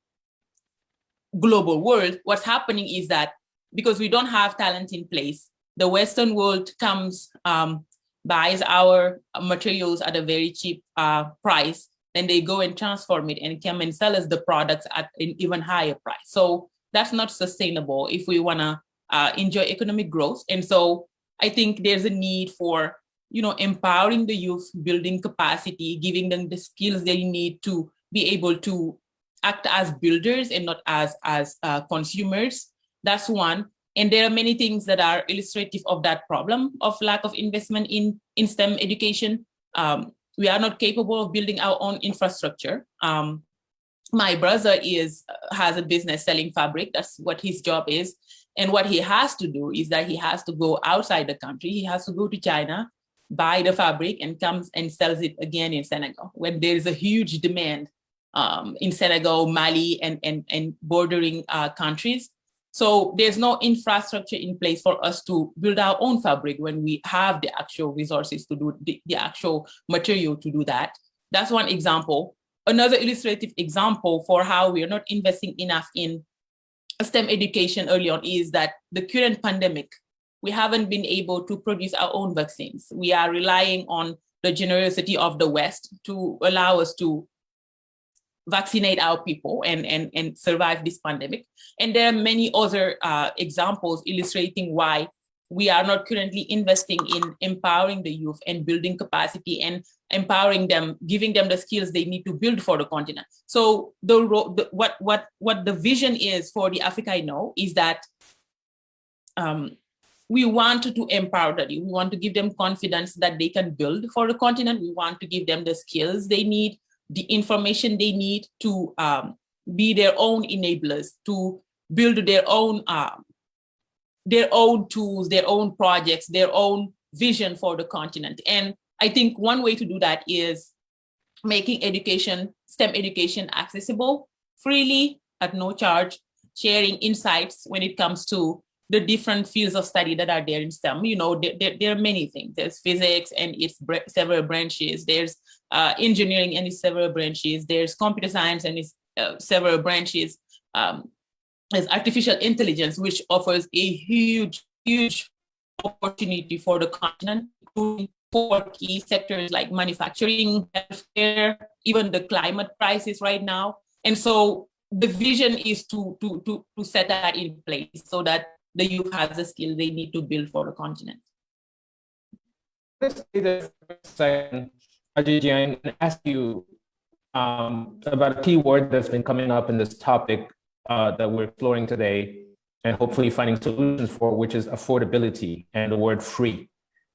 world. What's happening is that because we don't have talent in place, the Western world comes, buys our materials at a very cheap price, then they go and transform it and come and sell us the products at an even higher price. So that's not sustainable if we wanna enjoy economic growth. And so I think there's a need for, you know, empowering the youth, building capacity, giving them the skills they need to be able to act as builders and not as consumers. That's one. And there are many things that are illustrative of that problem of lack of investment in STEM education. We are not capable of building our own infrastructure. My brother has a business selling fabric. That's what his job is. And what he has to do is that he has to go outside the country. He has to go to China, buy the fabric, and comes and sells it again in Senegal, when there is a huge demand in Senegal, Mali, and bordering countries. So there's no infrastructure in place for us to build our own fabric when we have the actual resources to do the actual material to do that. That's one example. Another illustrative example for how we are not investing enough in STEM education early on is that the current pandemic, we haven't been able to produce our own vaccines. We are relying on the generosity of the West to allow us to vaccinate our people and survive this pandemic. And there are many other examples illustrating why we are not currently investing in empowering the youth and building capacity and empowering them, giving them the skills they need to build for the continent. So what the vision is for the Africa I Know is that we want to empower the youth. We want to give them confidence that they can build for the continent. We want to give them the skills they need, the information they need to be their own enablers, to build their own tools, their own projects, their own vision for the continent. And I think one way to do that is making education, STEM education, accessible freely at no charge, sharing insights when it comes to the different fields of study that are there in STEM. You know, there are many things. There's physics and its several branches. There's engineering and its several branches. There's computer science and its several branches. There's artificial intelligence, which offers a huge opportunity for the continent, including for key sectors like manufacturing, healthcare, even the climate crisis right now. And so the vision is to set that in place so that the youth has the skill they need to build for the continent. Let's say the second, Aji, and ask you about a key word that's been coming up in this topic that we're exploring today and hopefully finding solutions for, which is affordability and the word free.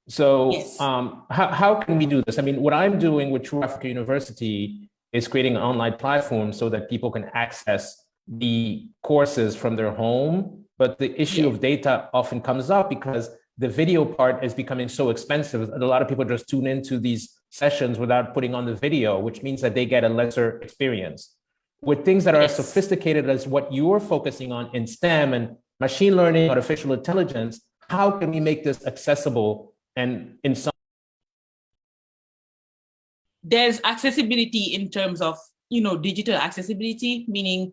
So yes. How can we do this? I mean, what I'm doing with True Africa University is creating an online platform so that people can access the courses from their home But the issue of data often comes up because the video part is becoming so expensive that a lot of people just tune into these sessions without putting on the video, which means that they get a lesser experience. With things that are as sophisticated as what you're focusing on in STEM and machine learning, artificial intelligence, how can we make this accessible and in some? There's accessibility in terms of, digital accessibility, meaning,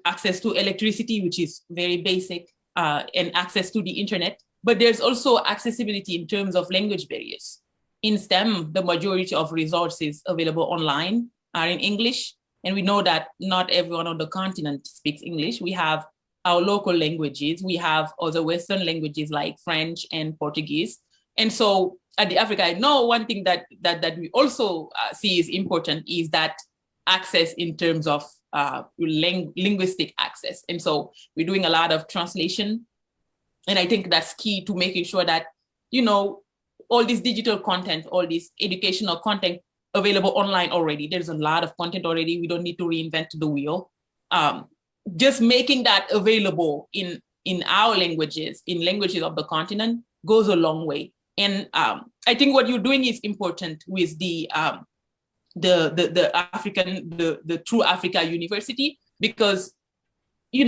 access to electricity, which is very basic, and access to the internet. But there's also accessibility in terms of language barriers. In STEM, the majority of resources available online are in English. And we know that not everyone on the continent speaks English. We have our local languages. We have other Western languages like French and Portuguese. And so at the Africa, I know one thing that we also see is important is that access in terms of linguistic access. And so we're doing a lot of translation. And I think that's key to making sure that, all this digital content, all this educational content available online already. There's a lot of content already. We don't need to reinvent the wheel. Just making that available in our languages, in languages of the continent, goes a long way. And I think what you're doing is important with the True Africa University, because a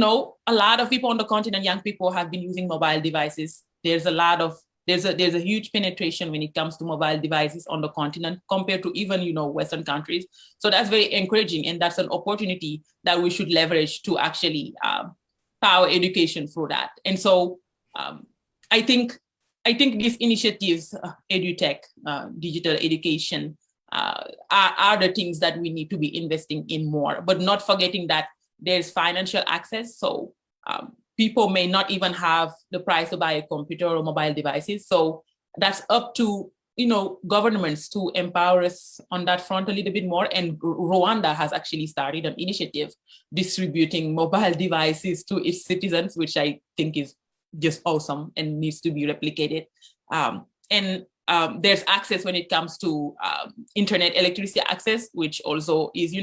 lot of people on the continent, young people, have been using mobile devices. There's a huge penetration when it comes to mobile devices on the continent compared to even Western countries. So that's very encouraging, and that's an opportunity that we should leverage to actually power education through that. And so I think these initiatives, EduTech, digital education, are the things that we need to be investing in more, but not forgetting that there's financial access. So people may not even have the price to buy a computer or mobile devices. So that's up to governments to empower us on that front a little bit more. And Rwanda has actually started an initiative distributing mobile devices to its citizens, which I think is just awesome and needs to be replicated. And there's access when it comes to internet electricity access, which also is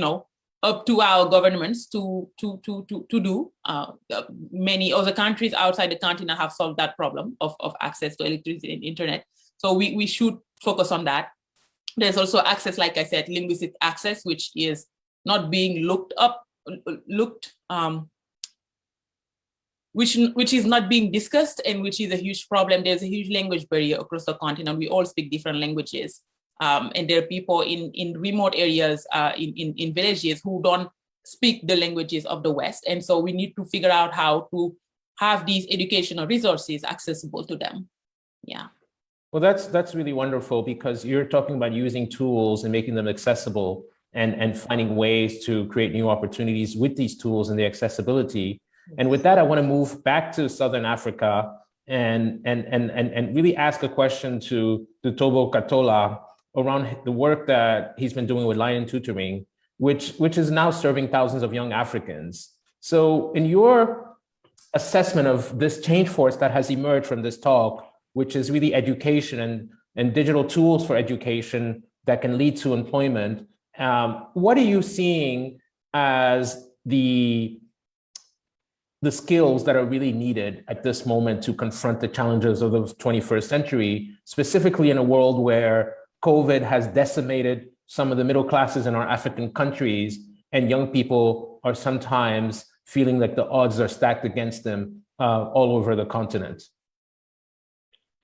up to our governments to do. Many other countries outside the continent have solved that problem of access to electricity and internet. So we should focus on that. There's also access, like I said, linguistic access, which is not being which is not being discussed, and which is a huge problem. There's a huge language barrier across the continent. We all speak different languages. And there are people in remote areas, in villages, who don't speak the languages of the West. And so we need to figure out how to have these educational resources accessible to them. Yeah. Well, that's really wonderful, because you're talking about using tools and making them accessible and finding ways to create new opportunities with these tools and the accessibility. And with that, I want to move back to Southern Africa and really ask a question to Tobo Katola around the work that he's been doing with Lion Tutoring, which is now serving thousands of young Africans. So in your assessment of this change force that has emerged from this talk, which is really education and digital tools for education that can lead to employment, what are you seeing as the skills that are really needed at this moment to confront the challenges of the 21st century, specifically in a world where COVID has decimated some of the middle classes in our African countries, and young people are sometimes feeling like the odds are stacked against them all over the continent?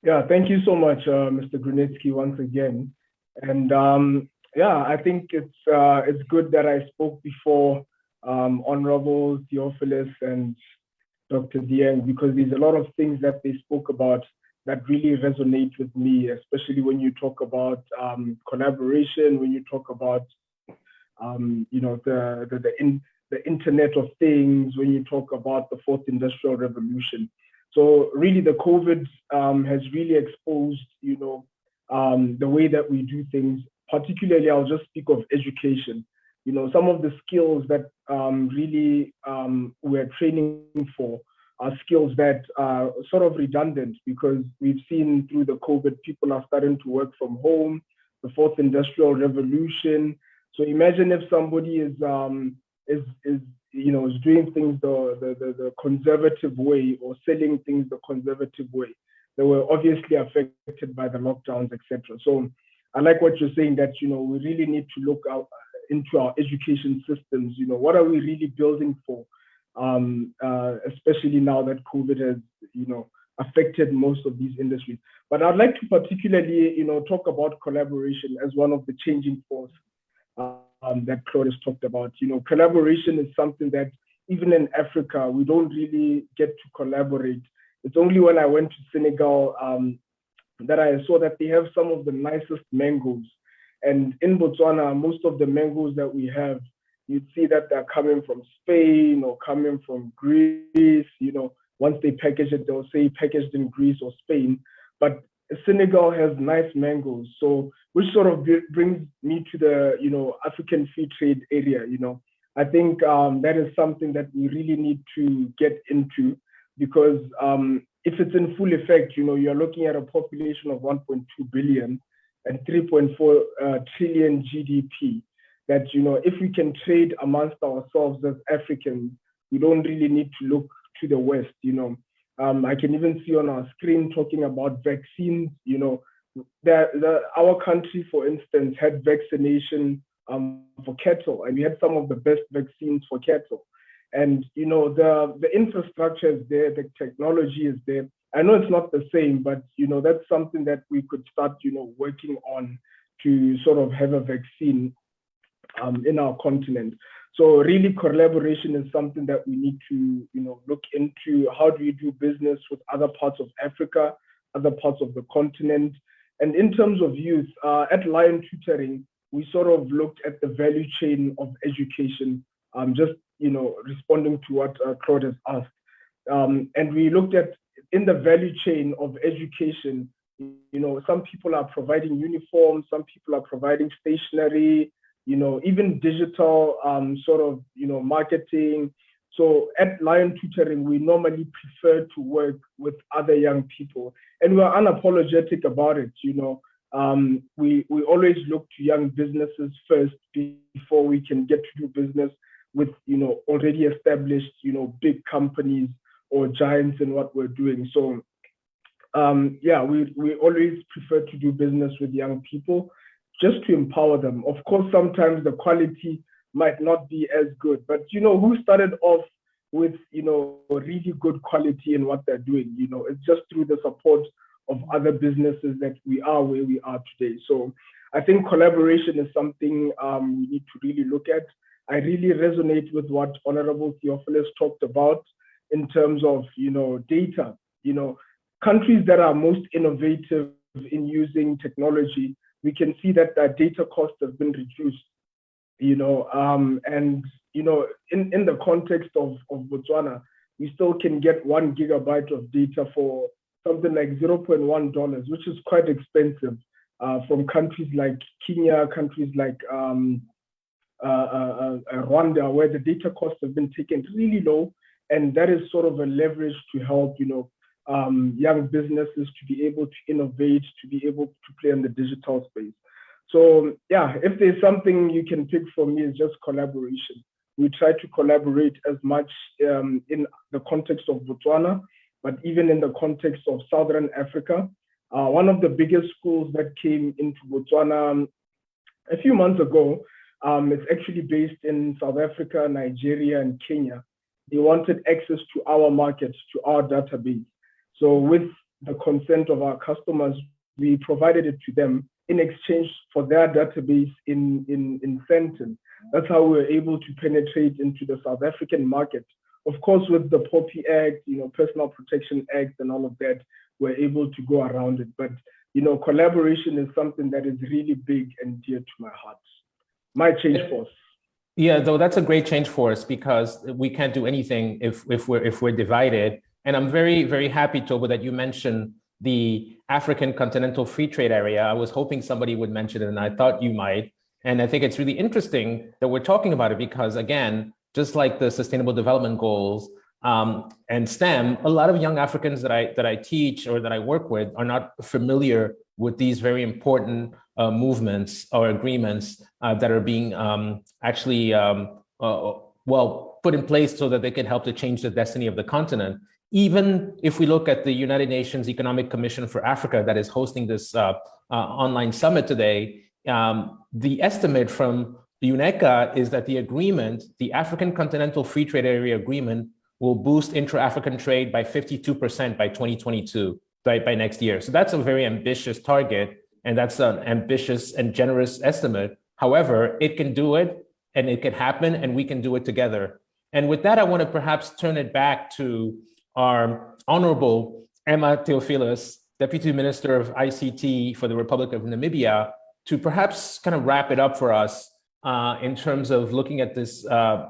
Yeah, thank you so much, Mr. Grunitzky, once again. And I think it's good that I spoke before Honorable Theophilus and Dr. Dieng, because there's a lot of things that they spoke about that really resonate with me, especially when you talk about collaboration, when you talk about the Internet of Things, when you talk about the Fourth Industrial Revolution. So really, the COVID has really exposed, the way that we do things. Particularly, I'll just speak of education. Some of the skills that really we're training for are skills that are sort of redundant, because we've seen through the COVID, people are starting to work from home, the Fourth Industrial Revolution. So imagine if somebody is is doing things the conservative way or selling things the conservative way. They were obviously affected by the lockdowns, etc. So I like what you're saying, that we really need to look out into our education systems. What are we really building for? Especially now that COVID has affected most of these industries. But I'd like to particularly talk about collaboration as one of the changing forces that Claude has talked about. Collaboration is something that even in Africa we don't really get to collaborate. It's only when I went to Senegal that I saw that they have some of the nicest mangoes. And in Botswana, most of the mangoes that we have, you'd see that they're coming from Spain or coming from Greece. Once they package it, they'll say packaged in Greece or Spain. But Senegal has nice mangoes. So which sort of brings me to the, African free trade area. I think that is something that we really need to get into, because if it's in full effect, you're looking at a population of 1.2 billion and 3.4 trillion GDP. That, if we can trade amongst ourselves as Africans, we don't really need to look to the West. I can even see on our screen talking about vaccines. Our country, for instance, had vaccination for cattle, and we had some of the best vaccines for cattle. And the infrastructure is there, the technology is there. I know it's not the same, but that's something that we could start working on to sort of have a vaccine in our continent. So really, collaboration is something that we need to look into. How do we do business with other parts of Africa, other parts of the continent? And in terms of youth, at Lion Tutoring, we sort of looked at the value chain of education, just responding to what Claude has asked. And we looked at, in the value chain of education, some people are providing uniforms, some people are providing stationery, even digital sort of, marketing. So at Lion Tutoring, we normally prefer to work with other young people, and we're unapologetic about it. We always look to young businesses first before we can get to do business with, already established, big companies or giants in what we're doing. So we always prefer to do business with young people, just to empower them. Of course, sometimes the quality might not be as good, but who started off with really good quality in what they're doing? It's just through the support of other businesses that we are where we are today. So I think collaboration is something we need to really look at. I really resonate with what Honorable Theophilus talked about in terms of data. Countries that are most innovative in using technology, we can see that their data costs have been reduced, and in the context of Botswana, we still can get 1 gigabyte of data for something like $0.1, which is quite expensive from countries like Kenya, countries like Rwanda, where the data costs have been taken really low, and that is sort of a leverage to help young businesses to be able to innovate, to be able to play in the digital space. So if there's something you can pick from me, is just collaboration. We try to collaborate as much in the context of Botswana, but even in the context of Southern Africa. One of the biggest schools that came into Botswana a few months ago, it's actually based in South Africa, Nigeria, and Kenya. They wanted access to our markets, to our database. So with the consent of our customers, we provided it to them in exchange for their database in Fenton. That's how we were able to penetrate into the South African market. Of course, with the POPI Act, Personal Protection Act and all of that, we're able to go around it. But, collaboration is something that is really big and dear to my heart. My change force. Yeah, though that's a great change for us, because we can't do anything if we're divided. And I'm very, very happy, Tobo, that you mentioned the African Continental Free Trade Area. I was hoping somebody would mention it, and I thought you might. And I think it's really interesting that we're talking about it, because again, just like the Sustainable Development Goals and STEM, a lot of young Africans that I teach or that I work with are not familiar with these very important movements or agreements that are being actually put in place so that they can help to change the destiny of the continent. Even if we look at the United Nations Economic Commission for Africa that is hosting this online summit today, the estimate from the UNECA is that the agreement, the African Continental Free Trade Area Agreement, will boost intra-African trade by 52% by 2022, by next year. So that's a very ambitious target, and that's an ambitious and generous estimate. However, it can do it, and it can happen, and we can do it together. And with that, I want to perhaps turn it back to our Honorable Emma Theophilus, Deputy Minister of ICT for the Republic of Namibia, to perhaps kind of wrap it up for us in terms of looking at this,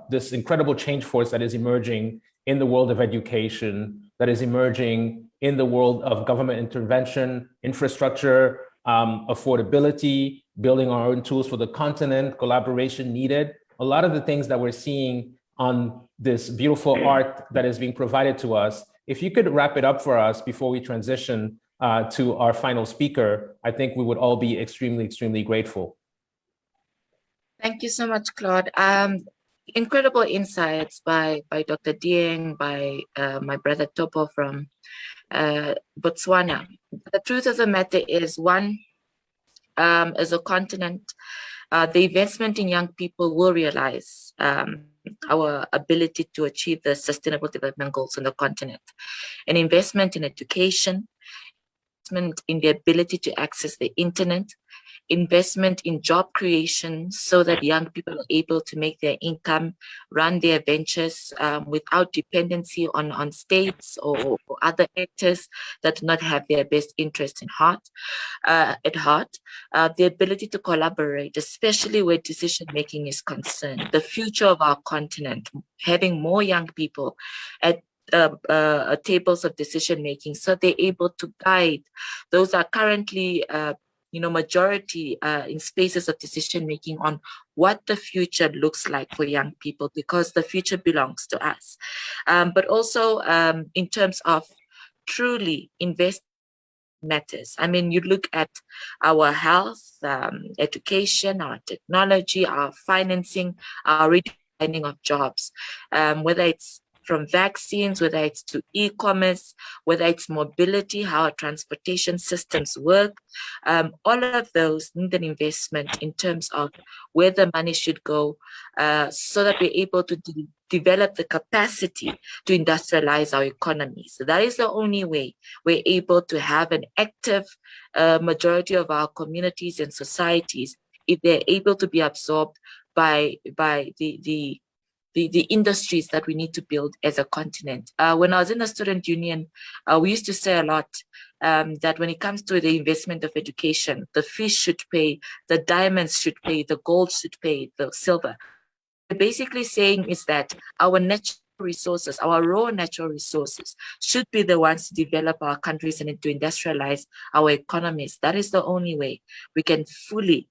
this incredible change force that is emerging in the world of education, that is emerging in the world of government intervention, infrastructure, affordability, building our own tools for the continent, collaboration needed. A lot of the things that we're seeing on this beautiful art that is being provided to us. If you could wrap it up for us before we transition to our final speaker, I think we would all be extremely, extremely grateful. Thank you so much, Claude. Incredible insights by Dr. Dieng, by my brother Topo from Botswana. The truth of the matter is, one, as a continent, the investment in young people will realize our ability to achieve the Sustainable Development Goals on the continent. An investment in education, investment in the ability to access the internet, investment in job creation so that young people are able to make their income, run their ventures without dependency on states or other actors that do not have their best interest at heart. The ability to collaborate, especially where decision making is concerned. The future of our continent, having more young people at tables of decision making so they're able to guide those are currently majority in spaces of decision making on what the future looks like for young people, because the future belongs to us. But also in terms of truly invest matters. I mean, you look at our health, education, our technology, our financing, our redesigning of jobs, whether it's from vaccines, whether it's to e-commerce, whether it's mobility, how our transportation systems work, all of those need an investment in terms of where the money should go so that we're able to develop the capacity to industrialize our economy. So that is the only way we're able to have an active majority of our communities and societies if they're able to be absorbed by the industries that we need to build as a continent. When I was in the student union, we used to say a lot that when it comes to the investment of education, the fish should pay, the diamonds should pay, the gold should pay, the silver. We're basically saying is that our natural resources, our raw natural resources should be the ones to develop our countries and to industrialize our economies. That is the only way we can fully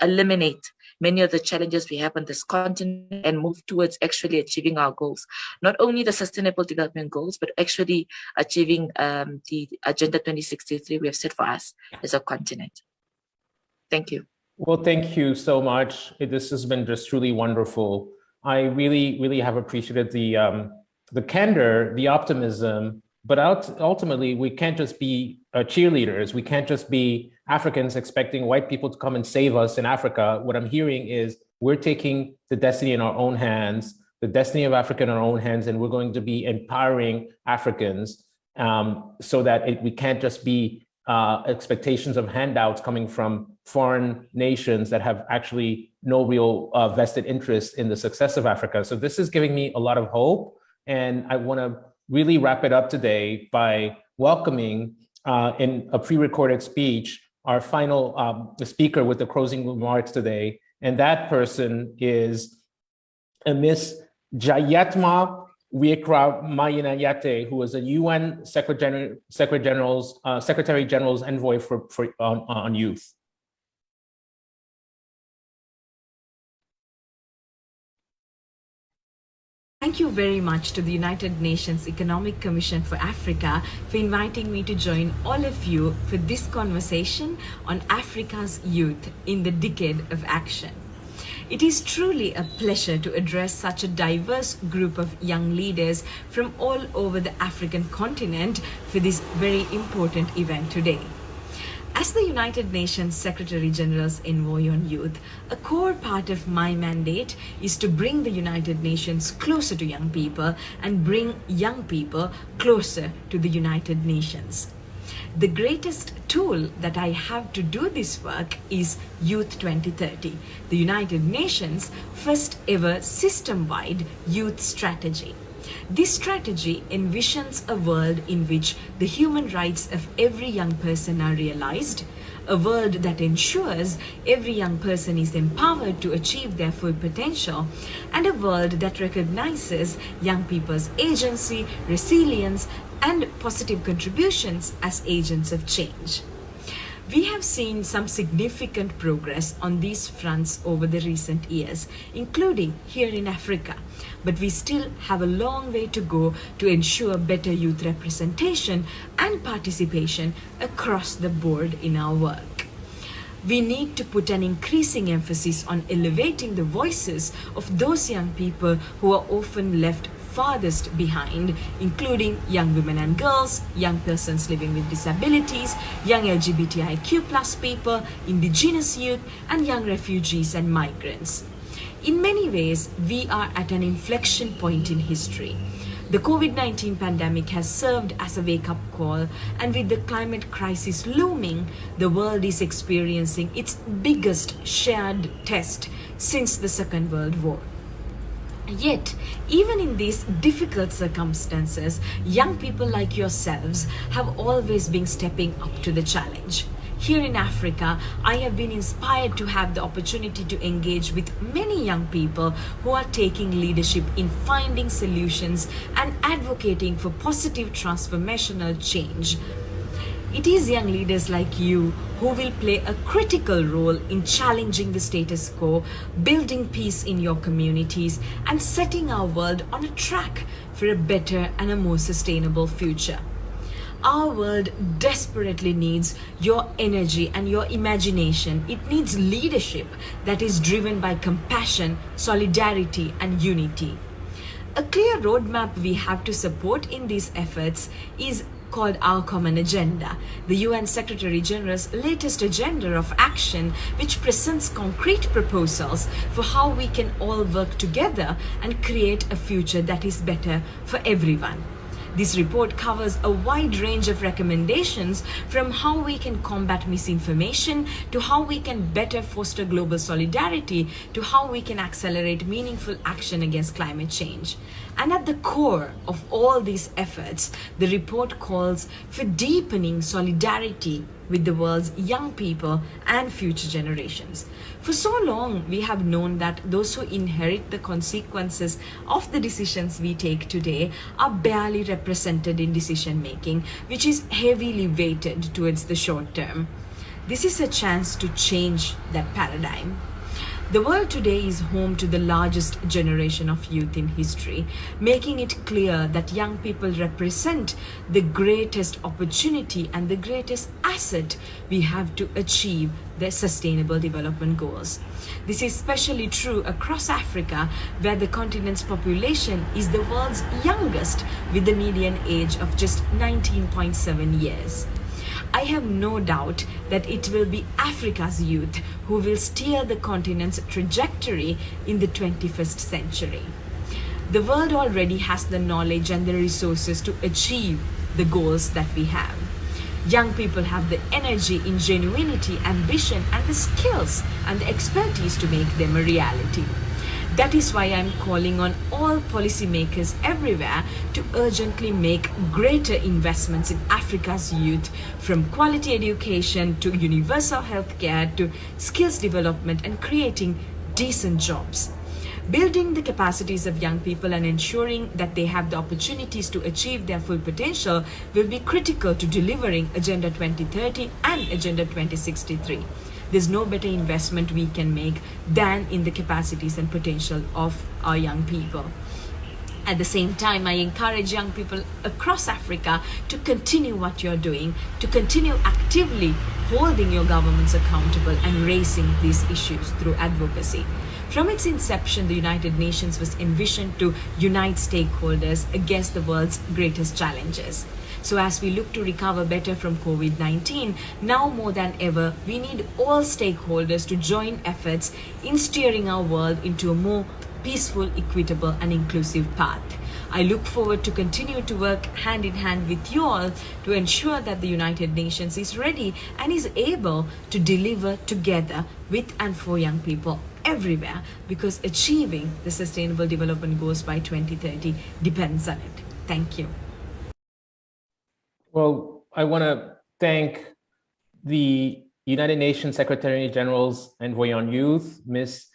eliminate many of the challenges we have on this continent and move towards actually achieving our goals. Not only the Sustainable Development Goals, but actually achieving the Agenda 2063 we have set for us as a continent. Thank you. Well, thank you so much. This has been just truly wonderful. I really, really have appreciated the candor, the optimism, but ultimately we can't just be cheerleaders. We can't just be Africans expecting white people to come and save us in Africa. What I'm hearing is we're taking the destiny in our own hands, the destiny of Africa in our own hands, and we're going to be empowering Africans so that we can't just be expectations of handouts coming from foreign nations that have actually no real vested interest in the success of Africa. So this is giving me a lot of hope. And I want to really wrap it up today by welcoming in a pre-recorded speech our final speaker with the closing remarks today. And that person is Miss Jayatma Wickramayinayate, who is a UN Secretary General's envoy on youth. Thank you very much to the United Nations Economic Commission for Africa for inviting me to join all of you for this conversation on Africa's youth in the decade of action. It is truly a pleasure to address such a diverse group of young leaders from all over the African continent for this very important event today. As the United Nations Secretary General's Envoy on Youth, a core part of my mandate is to bring the United Nations closer to young people and bring young people closer to the United Nations. The greatest tool that I have to do this work is Youth 2030, the United Nations' first ever system-wide youth strategy. This strategy envisions a world in which the human rights of every young person are realized, a world that ensures every young person is empowered to achieve their full potential, and a world that recognizes young people's agency, resilience, and positive contributions as agents of change. We have seen some significant progress on these fronts over the recent years, including here in Africa, but we still have a long way to go to ensure better youth representation and participation across the board in our work. We need to put an increasing emphasis on elevating the voices of those young people who are often left farthest behind, including young women and girls, young persons living with disabilities, young LGBTIQ+ people, indigenous youth, and young refugees and migrants. In many ways, we are at an inflection point in history. The COVID-19 pandemic has served as a wake-up call, and with the climate crisis looming, the world is experiencing its biggest shared test since the Second World War. Yet, even in these difficult circumstances, young people like yourselves have always been stepping up to the challenge. Here in Africa, I have been inspired to have the opportunity to engage with many young people who are taking leadership in finding solutions and advocating for positive transformational change. It is young leaders like you who will play a critical role in challenging the status quo, building peace in your communities, and setting our world on a track for a better and a more sustainable future. Our world desperately needs your energy and your imagination. It needs leadership that is driven by compassion, solidarity, and unity. A clear roadmap we have to support in these efforts is called Our Common Agenda, the UN Secretary General's latest agenda of action, which presents concrete proposals for how we can all work together and create a future that is better for everyone. This report covers a wide range of recommendations, from how we can combat misinformation, to how we can better foster global solidarity, to how we can accelerate meaningful action against climate change. And at the core of all these efforts, the report calls for deepening solidarity with the world's young people and future generations. For so long, we have known that those who inherit the consequences of the decisions we take today are barely represented in decision making, which is heavily weighted towards the short term. This is a chance to change that paradigm. The world today is home to the largest generation of youth in history, making it clear that young people represent the greatest opportunity and the greatest asset we have to achieve the Sustainable Development Goals. This is especially true across Africa, where the continent's population is the world's youngest, with the median age of just 19.7 years. I have no doubt that it will be Africa's youth who will steer the continent's trajectory in the 21st century. The world already has the knowledge and the resources to achieve the goals that we have. Young people have the energy, ingenuity, ambition, and the skills and the expertise to make them a reality. That is why I'm calling on all policymakers everywhere to urgently make greater investments in Africa's youth, from quality education to universal healthcare to skills development and creating decent jobs. Building the capacities of young people and ensuring that they have the opportunities to achieve their full potential will be critical to delivering Agenda 2030 and Agenda 2063. There's no better investment we can make than in the capacities and potential of our young people. At the same time, I encourage young people across Africa to continue what you're doing, to continue actively holding your governments accountable and raising these issues through advocacy. From its inception, the United Nations was envisioned to unite stakeholders against the world's greatest challenges. So as we look to recover better from COVID-19, now more than ever, we need all stakeholders to join efforts in steering our world into a more peaceful, equitable and inclusive path. I look forward to continue to work hand in hand with you all to ensure that the United Nations is ready and is able to deliver together with and for young people everywhere, because achieving the Sustainable Development Goals by 2030 depends on it. Thank you. Well, I want to thank the United Nations Secretary General's Envoy on Youth, Ms.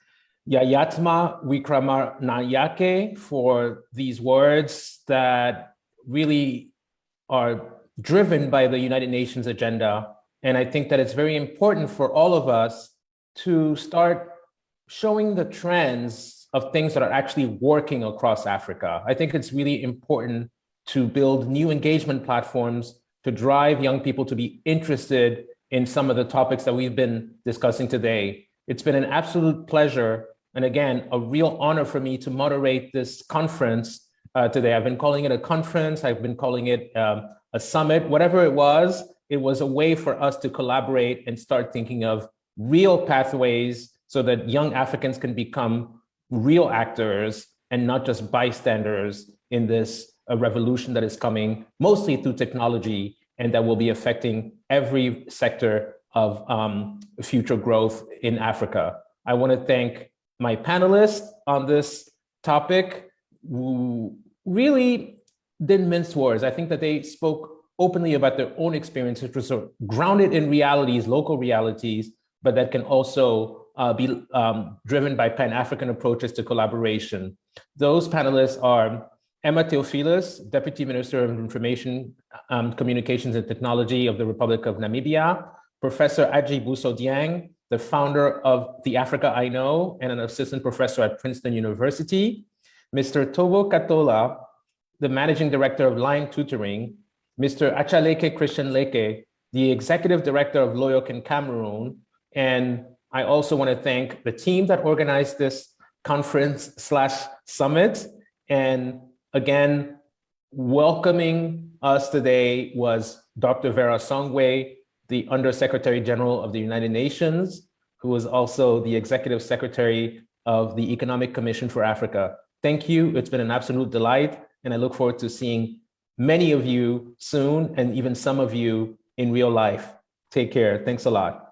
Yayatma Wikramanayake, for these words that really are driven by the United Nations agenda. And I think that it's very important for all of us to start showing the trends of things that are actually working across Africa. I think it's really important to build new engagement platforms to drive young people to be interested in some of the topics that we've been discussing today. It's been an absolute pleasure, and again, a real honor for me to moderate this conference today. I've been calling it a conference, I've been calling it a summit, whatever it was a way for us to collaborate and start thinking of real pathways so that young Africans can become real actors and not just bystanders in this revolution that is coming mostly through technology and that will be affecting every sector of future growth in Africa. I want to thank my panelists on this topic who really didn't mince words. I think that they spoke openly about their own experiences, which was grounded in realities, local realities, but that can also be driven by Pan-African approaches to collaboration. Those panelists are Emma Theophilus, Deputy Minister of Information, Communications and Technology of the Republic of Namibia, Professor Aji Busodian, the founder of The Africa I Know and an assistant professor at Princeton University, Mr. Tobo Katola, the Managing Director of Line Tutoring, Mr. Achaleke Christian Leike, the Executive Director of Loyoc in Cameroon. And I also want to thank the team that organized this conference/summit. And again, welcoming us today was Dr. Vera Songwei, the Undersecretary General of the United Nations, who was also the Executive Secretary of the Economic Commission for Africa. Thank you. It's been an absolute delight. And I look forward to seeing many of you soon, and even some of you in real life. Take care. Thanks a lot.